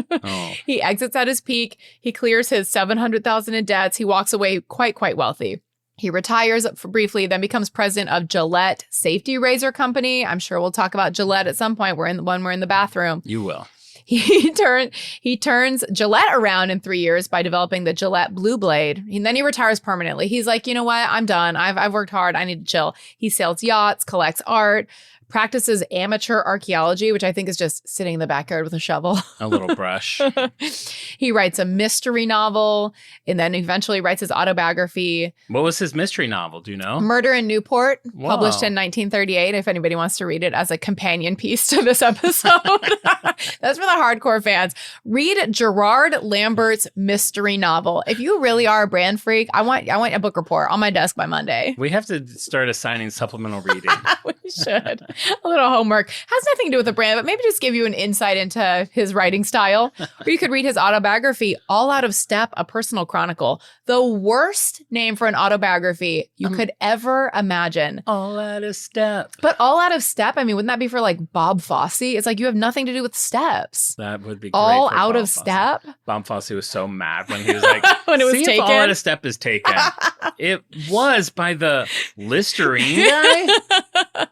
He exits at his peak. He clears his $700,000 in debts. He walks away quite wealthy. He retires briefly, then becomes president of Gillette Safety Razor Company. I'm sure we'll talk about Gillette at some point. When we're in the bathroom. You will. He turns Gillette around in 3 years by developing the Gillette Blue Blade. And then he retires permanently. He's like, you know what? I'm done. I've worked hard. I need to chill. He sails yachts, collects art, practices amateur archaeology, which I think is just sitting in the backyard with a shovel. A little brush. He writes a mystery novel and then eventually writes his autobiography. What was his mystery novel? Do you know? Murder in Newport, published in 1938, if anybody wants to read it as a companion piece to this episode. That's for the hardcore fans. Read Jordan Lambert's mystery novel. If you really are a brand freak, I want a book report on my desk by Monday. We have to start assigning supplemental reading. We should. A little homework. Has nothing to do with the brand, but maybe just give you an insight into his writing style. Or you could read his autobiography, All Out of Step, A Personal Chronicle. The worst name for an autobiography you could ever imagine. All Out of Step. But All Out of Step, I mean, wouldn't that be for like Bob Fosse? It's like you have nothing to do with steps. That would be great. All Out of Step? Bob Fosse was so mad when he was like, when it was taken. All Out of Step is taken. It was by the Listerine guy.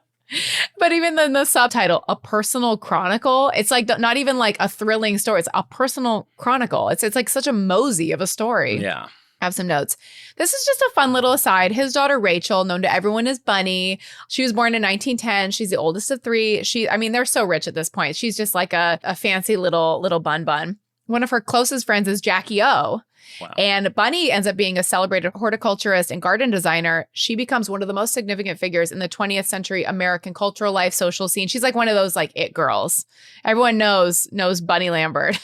But even then the subtitle, A Personal Chronicle, it's like not even like a thrilling story. It's a personal chronicle. It's like such a mosey of a story. Yeah. I have some notes. This is just a fun little aside. His daughter, Rachel, known to everyone as Bunny. She was born in 1910. She's the oldest of three. They're so rich at this point. She's just like a fancy little bun. One of her closest friends is Jackie O. Wow. And Bunny ends up being a celebrated horticulturist and garden designer. She becomes one of the most significant figures in the 20th century American cultural life, social scene. She's like one of those like it girls. Everyone knows Bunny Lambert.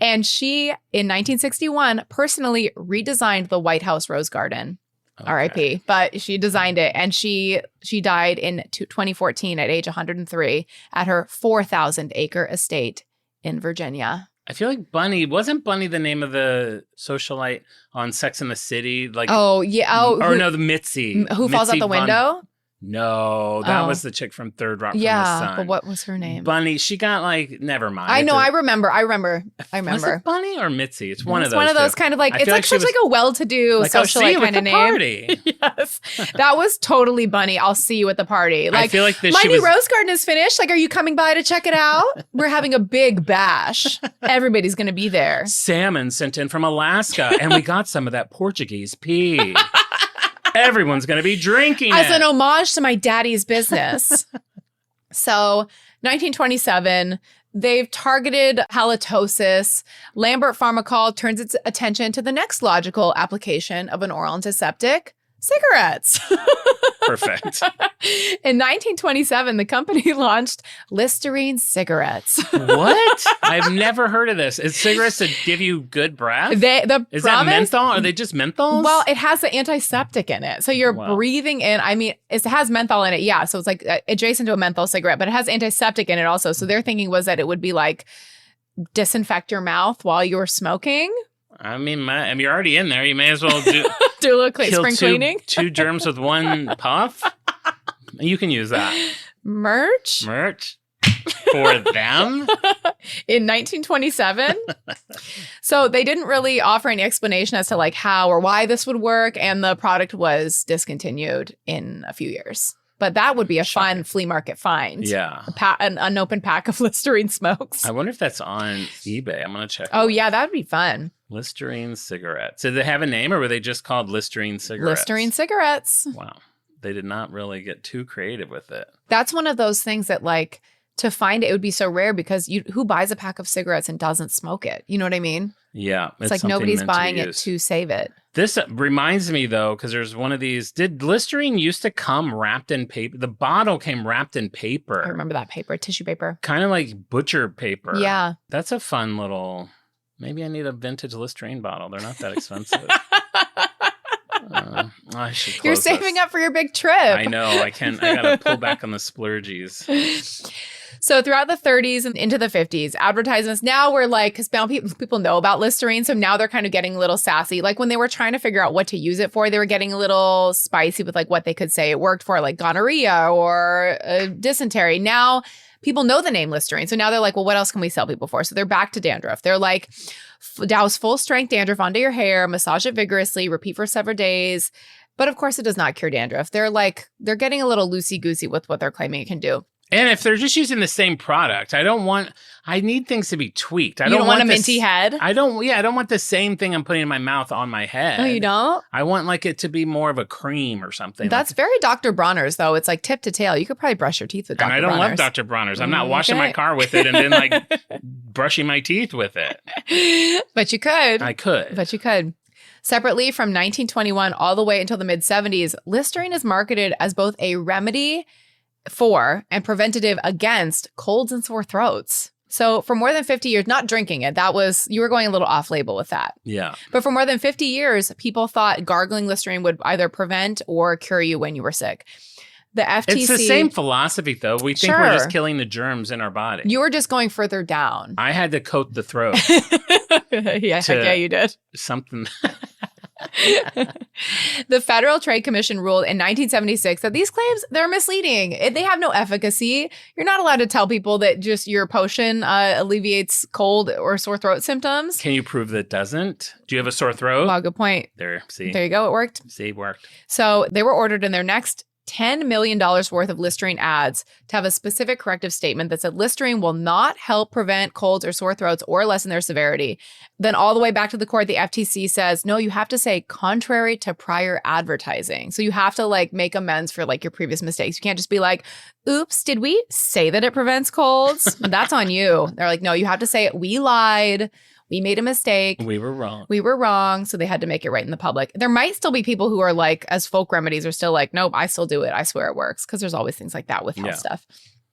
And she, in 1961, personally redesigned the White House Rose Garden. Okay. R.I.P. But she designed it, and she died in 2014 at age 103 at her 4,000-acre estate in Virginia. I feel like wasn't Bunny the name of the socialite on Sex and the City? Like, the Mitzi. Who falls out the window? No, that was the chick from Third Rock from the Sun. But what was her name? Bunny. She got like, never mind. I know. I remember. Was it Bunny or Mitzi? It's one of those. One of those kind of like, it's like such like a well-to-do like, socialite kind of name. Party. Yes. That was totally Bunny. I'll see you at the party. Like, I feel like my new rose garden is finished. Like, are you coming by to check it out? We're having a big bash. Everybody's going to be there. Salmon sent in from Alaska, and we got some of that Portuguese pea. Everyone's going to be drinking as an homage to my daddy's business. So 1927, they've targeted halitosis. Lambert Pharmacol turns its attention to the next logical application of an oral antiseptic, cigarettes. Perfect. In 1927, the company launched Listerine cigarettes. What? I've never heard of this. Is cigarettes to give you good breath? That menthol? Are they just menthols? Well, it has the antiseptic in it. So you're breathing in. I mean, it has menthol in it. Yeah. So it's like adjacent to a menthol cigarette, but it has antiseptic in it also. So their thinking was that it would be like disinfect your mouth while you were smoking. I mean, you're already in there. You may as well do a little spring cleaning. Two germs with one puff. You can use that. Merch. For them? In 1927. So they didn't really offer any explanation as to like how or why this would work. And the product was discontinued in a few years. But that would be a fun flea market find. Yeah. An unopened pack of Listerine smokes. I wonder if that's on eBay. I'm going to check. Oh, yeah, that would be fun. Listerine cigarettes. Did they have a name or were they just called Listerine cigarettes? Listerine cigarettes. Wow. They did not really get too creative with it. That's one of those things that like to find it would be so rare because who buys a pack of cigarettes and doesn't smoke it? You know what I mean? Yeah. It's like nobody's buying it to save it. This reminds me, though, because there's one of these. Did Listerine used to come wrapped in paper? The bottle came wrapped in paper. I remember that paper, tissue paper. Kind of like butcher paper. Yeah. That's a fun little, maybe I need a vintage Listerine bottle. They're not that expensive. I should close You're saving up for your big trip. I know. I got to pull back on the splurgies. So throughout the 30s and into the 50s, advertisements now were like, because now people know about Listerine. So now they're kind of getting a little sassy. Like when they were trying to figure out what to use it for, they were getting a little spicy with like what they could say it worked for, like gonorrhea or dysentery. Now people know the name Listerine. So now they're like, well, what else can we sell people for? So they're back to dandruff. They're like, douse full strength dandruff onto your hair, massage it vigorously, repeat for several days. But of course, it does not cure dandruff. They're getting a little loosey-goosey with what they're claiming it can do. And if they're just using the same product, I need things to be tweaked. You don't want a minty head? I don't want the same thing I'm putting in my mouth on my head. Oh, you don't? I want like it to be more of a cream or something. That's very Dr. Bronner's, though. It's like tip to tail. You could probably brush your teeth with Dr. Bronner's. And I don't love Dr. Bronner's. I'm not washing my car with it and then like brushing my teeth with it. But you could. I could. But you could. Separately, from 1921 all the way until the mid-70s, Listerine is marketed as both a remedy for and preventative against colds and sore throats. So for more than 50 years, not drinking it, you were going a little off label with that. Yeah. But for more than 50 years, people thought gargling Listerine would either prevent or cure you when you were sick. The FTC. It's the same philosophy, though. We think we're just killing the germs in our body. You were just going further down. I had to coat the throat. Yeah, you did. Something. The Federal Trade Commission ruled in 1976 that these claims, they're misleading. They have no efficacy. You're not allowed to tell people that just your potion alleviates cold or sore throat symptoms. Can you prove that it doesn't? Do you have a sore throat? Well, good point. There, see? There you go. It worked. See, it worked. So they were ordered in their next $10 million worth of Listerine ads to have a specific corrective statement that said Listerine will not help prevent colds or sore throats or lessen their severity. Then all the way back to the court, the FTC says, no, you have to say contrary to prior advertising. So you have to like make amends for like your previous mistakes. You can't just be like, oops, did we say that it prevents colds? That's on you. They're like, no, you have to say it. We lied. We made a mistake. We were wrong. We were wrong. So they had to make it right in the public. There might still be people who are like, as folk remedies, are still like, nope, I still do it. I swear it works. Because there's always things like that with health stuff.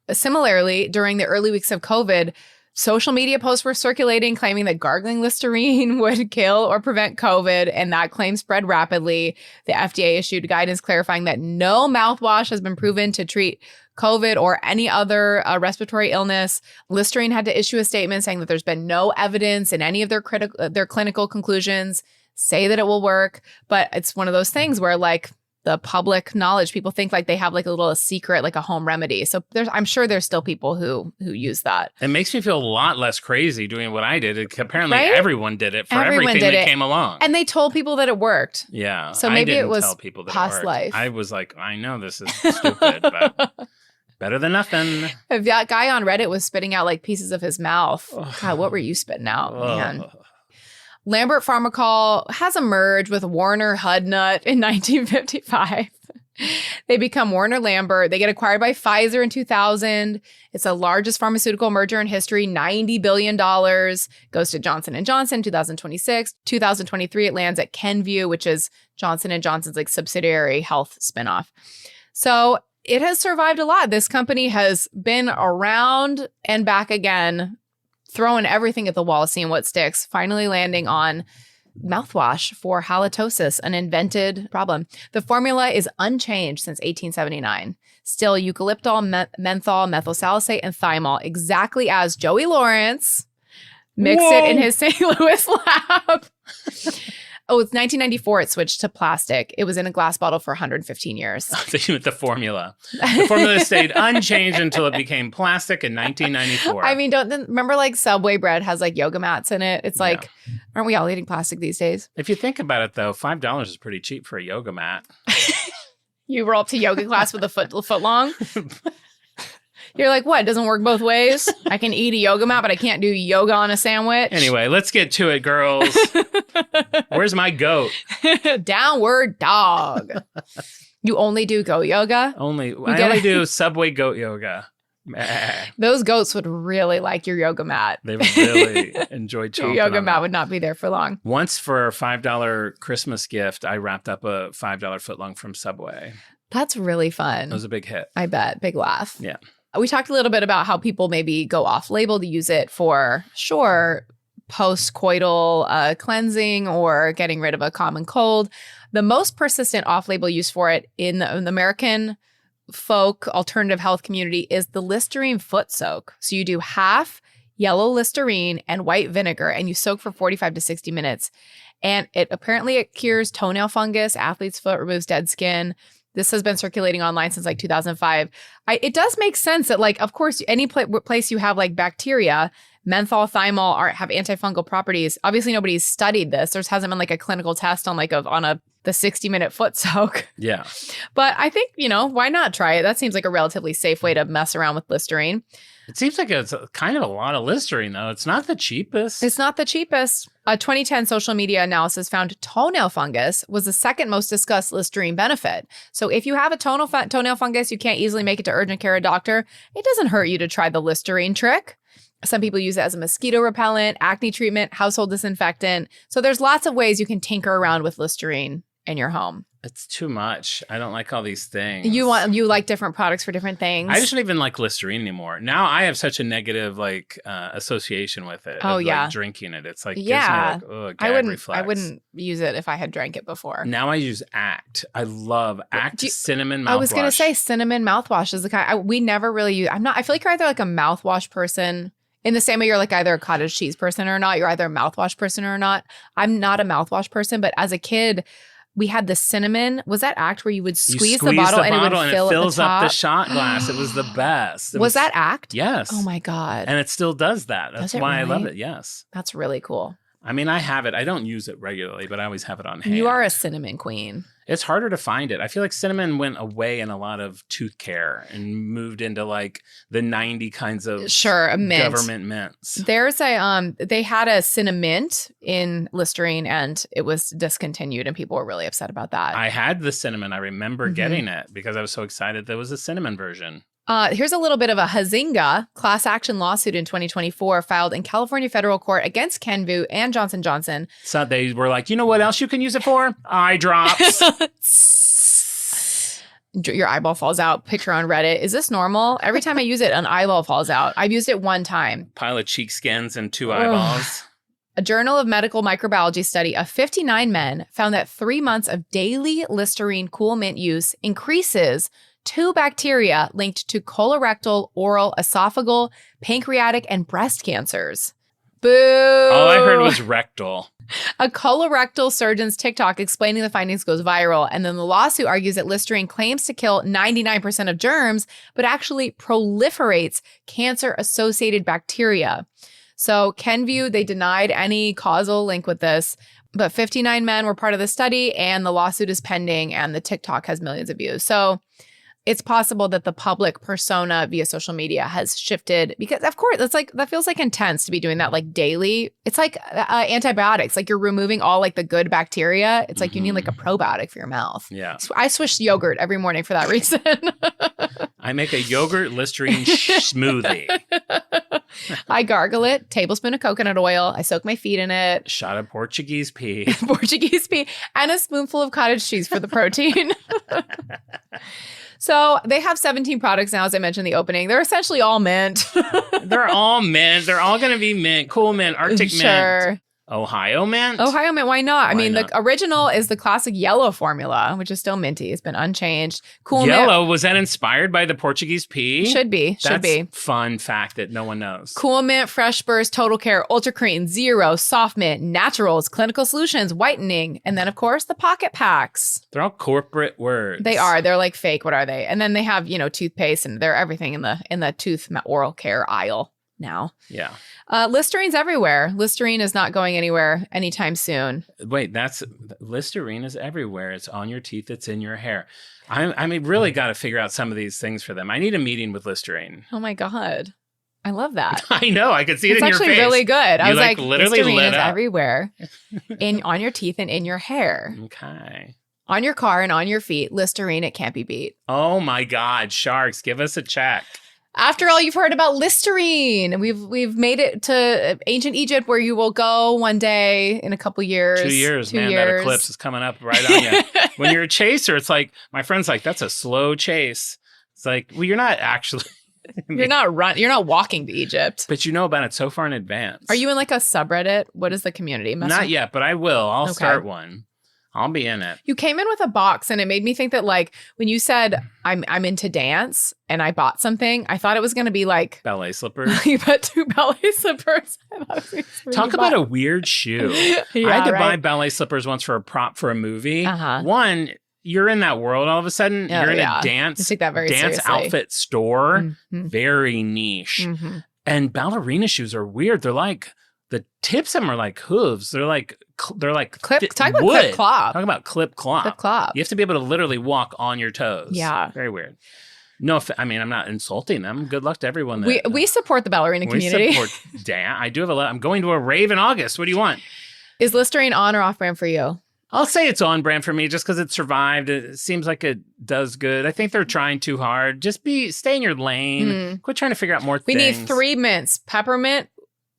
Similarly, during the early weeks of COVID, social media posts were circulating claiming that gargling Listerine would kill or prevent COVID. And that claim spread rapidly. The FDA issued guidance clarifying that no mouthwash has been proven to treat COVID or any other respiratory illness. Listerine had to issue a statement saying that there's been no evidence in any of their clinical conclusions say that it will work. But it's one of those things where like the public knowledge, people think like they have like a secret, like a home remedy. So I'm sure there's still people who use that. It makes me feel a lot less crazy doing what I did. Apparently everyone did it for everything that came along. And they told people that it worked. Yeah. So maybe it was tell people that past life. I was like, I know this is stupid, but better than nothing. If that guy on Reddit was spitting out like pieces of his mouth, God, what were you spitting out, man? Lambert Pharmacol has emerged with Warner Hudnut in 1955. They become Warner Lambert. They get acquired by Pfizer in 2000. It's the largest pharmaceutical merger in history, $90 billion. Goes to Johnson & Johnson, 2026. 2023, it lands at Kenvue, which is Johnson & Johnson's like subsidiary health spinoff. So it has survived a lot. This company has been around and back again, throwing everything at the wall, seeing what sticks, finally landing on mouthwash for halitosis, an invented problem. The formula is unchanged since 1879. Still eucalyptol, menthol, methyl salicylate, and thymol, exactly as Joey Lawrence mixed it in his St. Louis lab. Oh, it's 1994. It switched to plastic. It was in a glass bottle for 115 years. The formula. The formula stayed unchanged until it became plastic in 1994. I mean, remember like Subway bread has like yoga mats in it? It's like, aren't we all eating plastic these days? If you think about it, though, $5 is pretty cheap for a yoga mat. You roll up to yoga class with a foot long. You're like, what? It doesn't work both ways? I can eat a yoga mat, but I can't do yoga on a sandwich. Anyway, let's get to it, girls. Where's my goat? Downward dog. You only do goat yoga? I only do Subway goat yoga. Those goats would really like your yoga mat. They would really enjoy chomping Your yoga mat that. would not be there for long. Once for a $5 Christmas gift, I wrapped up a $5 footlong from Subway. That's really fun. It was a big hit. I bet. Big laugh. Yeah. We talked a little bit about how people maybe go off label to use it for, post-coital cleansing or getting rid of a common cold. The most persistent off-label use for it in the American folk alternative health community is the Listerine foot soak. So you do half yellow Listerine and white vinegar, and you soak for 45 to 60 minutes. And it cures toenail fungus, athlete's foot, removes dead skin. This has been circulating online since like 2005. It does make sense that, like, of course, any place you have like bacteria, menthol, thymol have antifungal properties. Obviously, nobody's studied this. There hasn't been like a clinical test on the 60-minute foot soak. Yeah. But I think, why not try it? That seems like a relatively safe way to mess around with Listerine. It seems like it's kind of a lot of Listerine, though. It's not the cheapest. It's not the cheapest. A 2010 social media analysis found toenail fungus was the second most discussed Listerine benefit. So if you have a toenail fungus, you can't easily make it to urgent care or doctor, it doesn't hurt you to try the Listerine trick. Some people use it as a mosquito repellent, acne treatment, household disinfectant. So there's lots of ways you can tinker around with Listerine in your home. It's too much. I don't like all these things. You like different products for different things. I just don't even like Listerine anymore. Now I have such a negative association with it. Oh, yeah. Like drinking it. It's like yeah. gives me a gag reflex. I wouldn't use it if I had drank it before. Now I use Act. I love Act cinnamon mouthwash. I was gonna say cinnamon mouthwash is the kind we never really use. I feel like you're either like a mouthwash person. In the same way you're like either a cottage cheese person or not. You're either a mouthwash person or not. I'm not a mouthwash person, but as a kid, we had the cinnamon. Was that Act where you would squeeze the bottle and it would fills up the shot glass? It was the best. Was that Act? Yes. Oh my God. And it still does that. That's why I love it. Yes. That's really cool. I mean, I have it. I don't use it regularly, but I always have it on hand. You are a cinnamon queen. It's harder to find it. I feel like cinnamon went away in a lot of tooth care and moved into like the 90 kinds of government mints. There's they had a cinnamint in Listerine and it was discontinued and people were really upset about that. I had the cinnamon. I remember getting it because I was so excited there was a cinnamon version. Here's a little bit of a Hazinga class action lawsuit in 2024 filed in California federal court against Kenvue and Johnson & Johnson. So they were like, you know what else you can use it for? Eye drops. Your eyeball falls out. Picture on Reddit. Is this normal? Every time I use it, an eyeball falls out. I've used it one time. Pile of cheek skins and 2 eyeballs. A Journal of Medical Microbiology study of 59 men found that 3 months of daily Listerine Cool Mint use increases 2 bacteria linked to colorectal, oral, esophageal, pancreatic, and breast cancers. Boo! All I heard was rectal. A colorectal surgeon's TikTok explaining the findings goes viral, and then the lawsuit argues that Listerine claims to kill 99% of germs, but actually proliferates cancer-associated bacteria. So Kenvue, they denied any causal link with this, but 59 men were part of the study, and the lawsuit is pending, and the TikTok has millions of views. So it's possible that the public persona via social media has shifted because, of course, it's like that feels like intense to be doing that like daily. It's like antibiotics, like you're removing all like the good bacteria. It's like you need like a probiotic for your mouth. Yeah. So I swish yogurt every morning for that reason. I make a yogurt Listerine smoothie. I gargle it, tablespoon of coconut oil. I soak my feet in it. Shot of Portuguese pea. Portuguese pea and a spoonful of cottage cheese for the protein. So they have 17 products now, as I mentioned in the opening. They're essentially all mint. They're all mint. They're all going to be mint. Cool mint, Arctic mint. Ohio Mint? Ohio Mint, why not? I mean, not? the original is the classic yellow formula, which is still minty. It's been unchanged. Cool Yellow, Mint. was that inspired by the Portuguese pea? Should be. That's fun fact that no one knows. Cool Mint, Fresh Burst, Total Care, Ultra Cream, Zero, Soft Mint, Naturals, Clinical Solutions, Whitening, and then, of course, the pocket packs. They're all corporate words. They are. They're like fake. What are they? And then they have, toothpaste, and they're everything in the tooth oral care aisle now. Yeah. Listerine's everywhere. Listerine is not going anywhere anytime soon. Wait, Listerine is everywhere. It's on your teeth. It's in your hair. I mean, really got to figure out some of these things for them. I need a meeting with Listerine. Oh my God. I love that. I know. I could see it in your face. It's actually really good. I was like literally Listerine lit is up. everywhere. On your teeth and in your hair. Okay. On your car and on your feet. Listerine, it can't be beat. Oh my God. Sharks, give us a check. After all you've heard about Listerine, we've made it to ancient Egypt, where you will go one day in a couple years. 2 years, man. That eclipse is coming up right on you. When you're a chaser, it's like, my friend's like, that's a slow chase. It's like, well, you're not actually. You're not walking to Egypt. But you know about it so far in advance. Are you in like a subreddit? What is the community? Not yet, but I will. I'll start one. I'll be in it. You came in with a box, and it made me think that, like, when you said I'm into dance and I bought something, I thought it was going to be like ballet slippers. You bought 2 ballet slippers. Talk about a weird shoe. I had to buy ballet slippers once for a prop for a movie. One, you're in that world all of a sudden. You're in a dance outfit store. Very niche. And ballerina shoes are weird. They're like, the tips of them are like hooves. They're like clip wood. Clip clop. Talk about clip clop. Clip clop. You have to be able to literally walk on your toes. Yeah. Very weird. No, I mean, I'm not insulting them. Good luck to everyone. We support the ballerina community. We support Dan. I do have a lot. I'm going to a rave in August. What do you want? Is Listerine on or off brand for you? I'll say it's on brand for me just because it survived. It seems like it does good. I think they're trying too hard. Just stay in your lane. Quit trying to figure out more things. We need 3 mints: peppermint,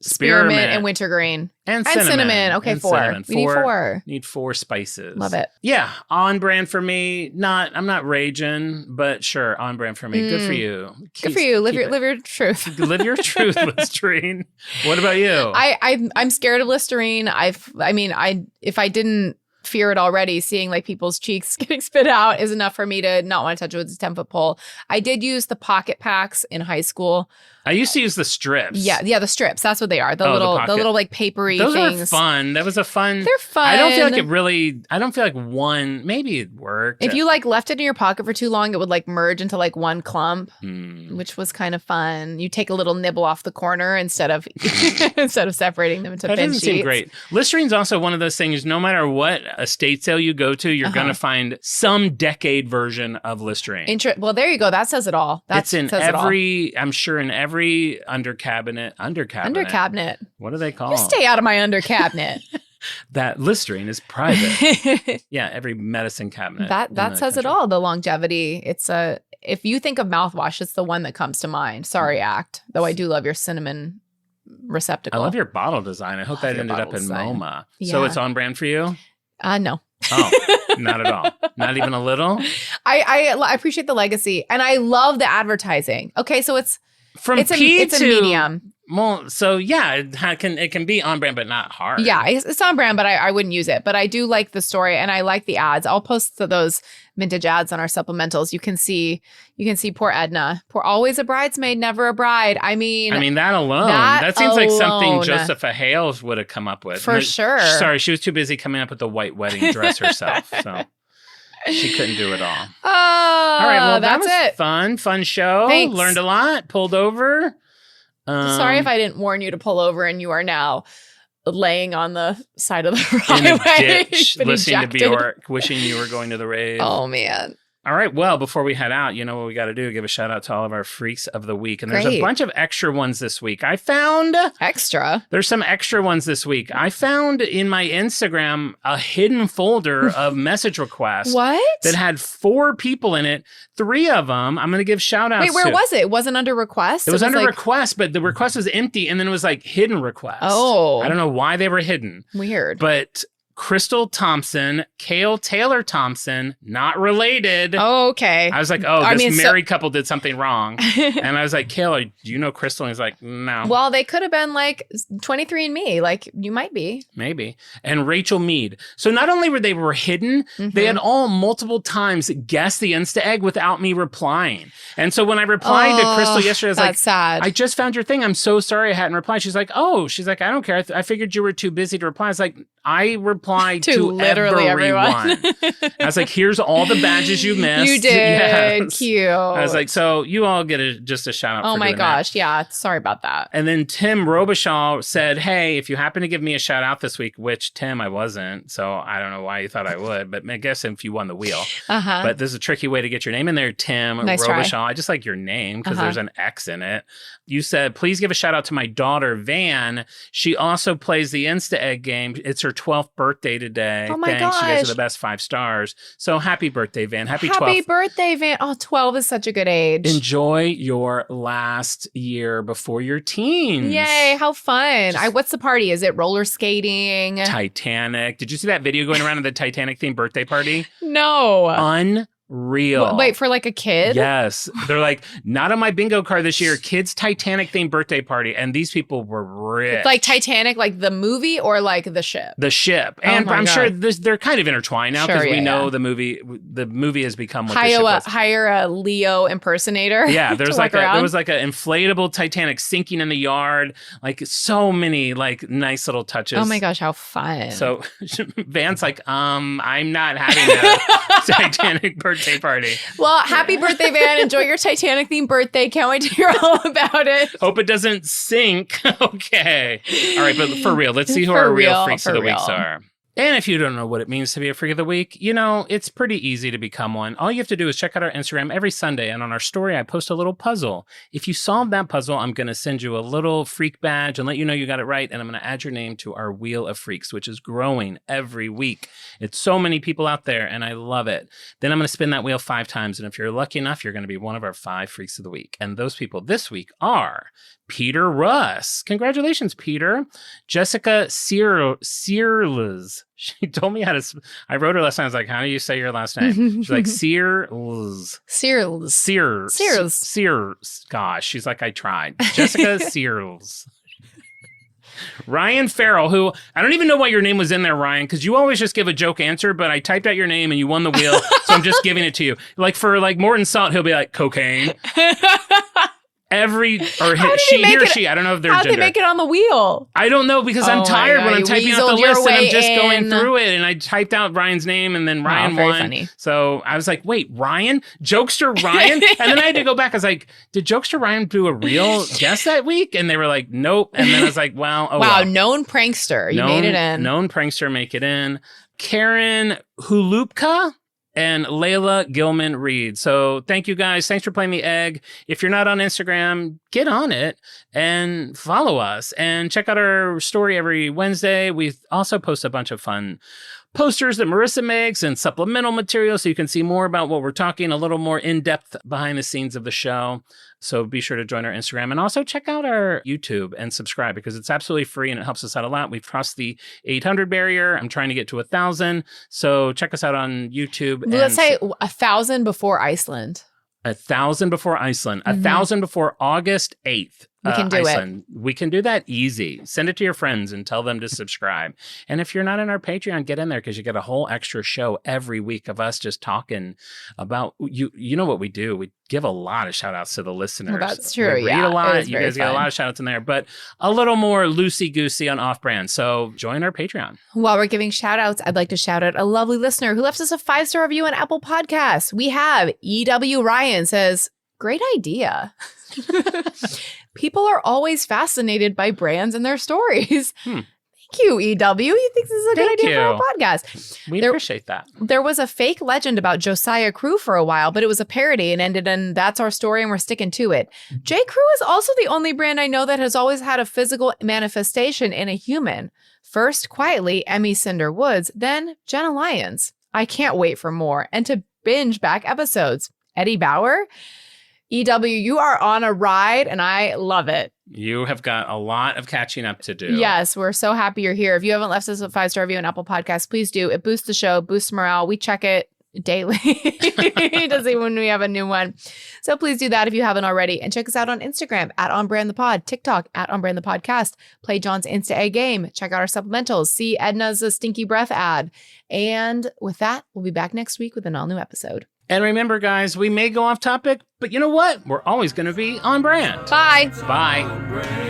spearmint, and wintergreen. And cinnamon. Okay, 4. We need 4. Need 4 spices. Love it. Yeah, on brand for me. I'm not raging, but sure, on brand for me. Good for you. Good for you. Live your truth. Live your truth, Listerine. What about you? I'm scared of Listerine. If I didn't fear it already, seeing like people's cheeks getting spit out is enough for me to not want to touch it with a 10-foot pole. I did use the pocket packs in high school. I used to use the strips. Yeah, the strips. That's what they are. The little like papery things. Those are fun. That was a fun. They're fun. I don't feel like one. Maybe it worked. If you like left it in your pocket for too long, it would like merge into like one clump, which was kind of fun. You take a little nibble off the corner instead of separating them into thin sheets. That doesn't seem great. Listerine's also one of those things. No matter what estate sale you go to, you're gonna find some decade version of Listerine. Well, there you go. That says it all. It's in every. I'm sure in every under cabinet. What do they call? You stay out of my under cabinet. That Listerine is private. Yeah, every medicine cabinet. That says it all. The longevity. If you think of mouthwash, it's the one that comes to mind. Sorry, Act. Though I do love your cinnamon receptacle. I love your bottle design. I hope that ended up in MoMA. Yeah. So it's on brand for you? No. Oh, not at all. Not even a little? I appreciate the legacy, and I love the advertising. Okay, so it's a medium. Well, so yeah, it can be on brand, but not hard. Yeah, it's on brand, but I wouldn't use it. But I do like the story, and I like the ads. I'll post those vintage ads on our supplementals. You can see poor Edna. Always a bridesmaid, never a bride. I mean that alone. That seems like something Josepha Hales would have come up with. For sure. Sorry, she was too busy coming up with the white wedding dress herself. So she couldn't do it all. All right, well, that's it. Fun show. Thanks. Learned a lot. Pulled over. Sorry if I didn't warn you to pull over, and you are now laying on the side of the highway. In a ditch, listening to Bjork, wishing you were going to the rave. Oh, man. All right. Well, before we head out, you know what we got to do? Give a shout out to all of our freaks of the week. And there's a bunch of extra ones this week. I found... Extra? There's some extra ones this week. I found in my Instagram a hidden folder of message requests. What? That had 4 people in it. 3 of them, I'm going to give shout outs to. Wait, where was it? It wasn't under request? It was under request, but the request was empty, and then it was like hidden request. Oh. I don't know why they were hidden. Weird. But... Crystal Thompson, Kale Taylor Thompson, not related. Oh, okay. I was like, this married couple did something wrong. And I was like, Kale, do you know Crystal? And he's like, no. Well, they could have been like 23andMe. Like, you might be. Maybe. And Rachel Mead. So not only were they hidden, they had all multiple times guessed the Insta egg without me replying. And so when I replied to Crystal yesterday, I was like, sad. I just found your thing. I'm so sorry I hadn't replied. She's like, I don't care. I figured you were too busy to reply. I was like, I replied to literally everyone. I was like, here's all the badges you missed. You did. Yes. Cute. I was like, so you all get just a shout out. Oh for my doing gosh. that. Yeah. Sorry about that. And then Tim Robichaud said, hey, if you happen to give me a shout out this week, which Tim, I wasn't. So I don't know why you thought I would, but I guess if you won the wheel. But there's a tricky way to get your name in there, Tim Robichaud. I just like your name because there's an X in it. You said, please give a shout out to my daughter, Van. She also plays the Insta Egg game. It's her 12th birthday today. Oh my Thanks. gosh. You guys are the best 5 stars. So happy birthday, Van. Happy 12th. Happy birthday, Van. Oh, 12 is such a good age. Enjoy your last year before your teens. Yay. How fun. What's the party? Is it roller skating? Titanic. Did you see that video going around of the Titanic themed birthday party? No. Unreal. Wait, for like a kid? Yes. They're like, not on my bingo card this year. Kids Titanic themed birthday party. And these people were rich. Like Titanic, like the movie or like the ship? The ship. And I'm sure they're kind of intertwined now because we know the movie has become what the ship was. Hire a Leo impersonator. Yeah, there was like an inflatable Titanic sinking in the yard. Like so many like nice little touches. Oh my gosh, how fun. So Van's like, I'm not having a Titanic birthday party. Well, happy birthday, Van. Enjoy your Titanic themed birthday. Can't wait to hear all about it. Hope it doesn't sink. Okay. All right, but for real, let's see who our real freaks of the weeks are. And if you don't know what it means to be a freak of the week, it's pretty easy to become one. All you have to do is check out our Instagram every Sunday, and on our story, I post a little puzzle. If you solve that puzzle, I'm going to send you a little freak badge and let you know you got it right, and I'm going to add your name to our Wheel of Freaks, which is growing every week. It's so many people out there, and I love it. Then I'm going to spin that wheel 5 times, and if you're lucky enough, you're going to be one of our 5 freaks of the week. And those people this week are Peter Russ. Congratulations, Peter. Jessica Searles. She told me how to... I wrote her last night. I was like, how do you say your last name? She's like, Searles. Gosh, she's like, I tried. Jessica Searles. Ryan Farrell, who... I don't even know why your name was in there, Ryan, because you always just give a joke answer, but I typed out your name and you won the wheel, so I'm just giving it to you. Like, for like Morton Salt, he'll be like, cocaine. I don't know if they're how'd gender. They make it on the wheel? I don't know because I'm tired when I'm typing out the list and I'm just going through it, and I typed out Ryan's name and then Ryan won. Funny. So I was like, wait, Ryan? Jokester Ryan? And then I had to go back. I was like, did Jokester Ryan do a real guess that week? And they were like, nope. And then I was like, wow, known prankster. You made it in. Known prankster, make it in. Karen Hulupka and Layla Gilman Reed. So thank you guys. Thanks for playing the egg. If you're not on Instagram, get on it and follow us and check out our story every Wednesday. We also post a bunch of fun posters that Marisa makes and supplemental material so you can see more about what we're talking, a little more in-depth behind the scenes of the show. So be sure to join our Instagram and also check out our YouTube and subscribe because it's absolutely free and it helps us out a lot. We've crossed the 800 barrier. I'm trying to get to 1,000. So check us out on YouTube. Let's say 1,000 before Iceland. 1,000 before Iceland. 1,000 before August 8th. We can do Iceland. We can do that easy. Send it to your friends and tell them to subscribe. And if you're not in our Patreon, get in there because you get a whole extra show every week of us just talking about you. You know what we do? We give a lot of shout outs to the listeners. Well, that's true. We read a lot. You guys get a lot of shout outs in there, but a little more loosey goosey on off brand. So join our Patreon. While we're giving shout outs, I'd like to shout out a lovely listener who left us a 5-star review on Apple Podcasts. We have EW Ryan says, great idea. People are always fascinated by brands and their stories. Thank you, EW. He thinks this is a good idea for our podcast. We appreciate that. There was a fake legend about Josiah Crew for a while, but it was a parody and ended in that's our story and we're sticking to it. J. Crew is also the only brand I know that has always had a physical manifestation in a human. First, quietly, Emmy Cinder Woods, then Jenna Lyons. I can't wait for more and to binge back episodes. Eddie Bauer? EW, you are on a ride and I love it. You have got a lot of catching up to do. Yes, we're so happy you're here. If you haven't left us a 5-star review on Apple Podcasts, please do. It boosts the show, boosts morale. We check it daily to see when we have a new one. So please do that if you haven't already. And check us out on Instagram at OnBrandThePod, TikTok at OnBrandThePodcast. Play John's Insta A game. Check out our supplementals. See Edna's stinky breath ad. And with that, we'll be back next week with an all-new episode. And remember, guys, we may go off topic, but you know what? We're always going to be on brand. Bye. Bye.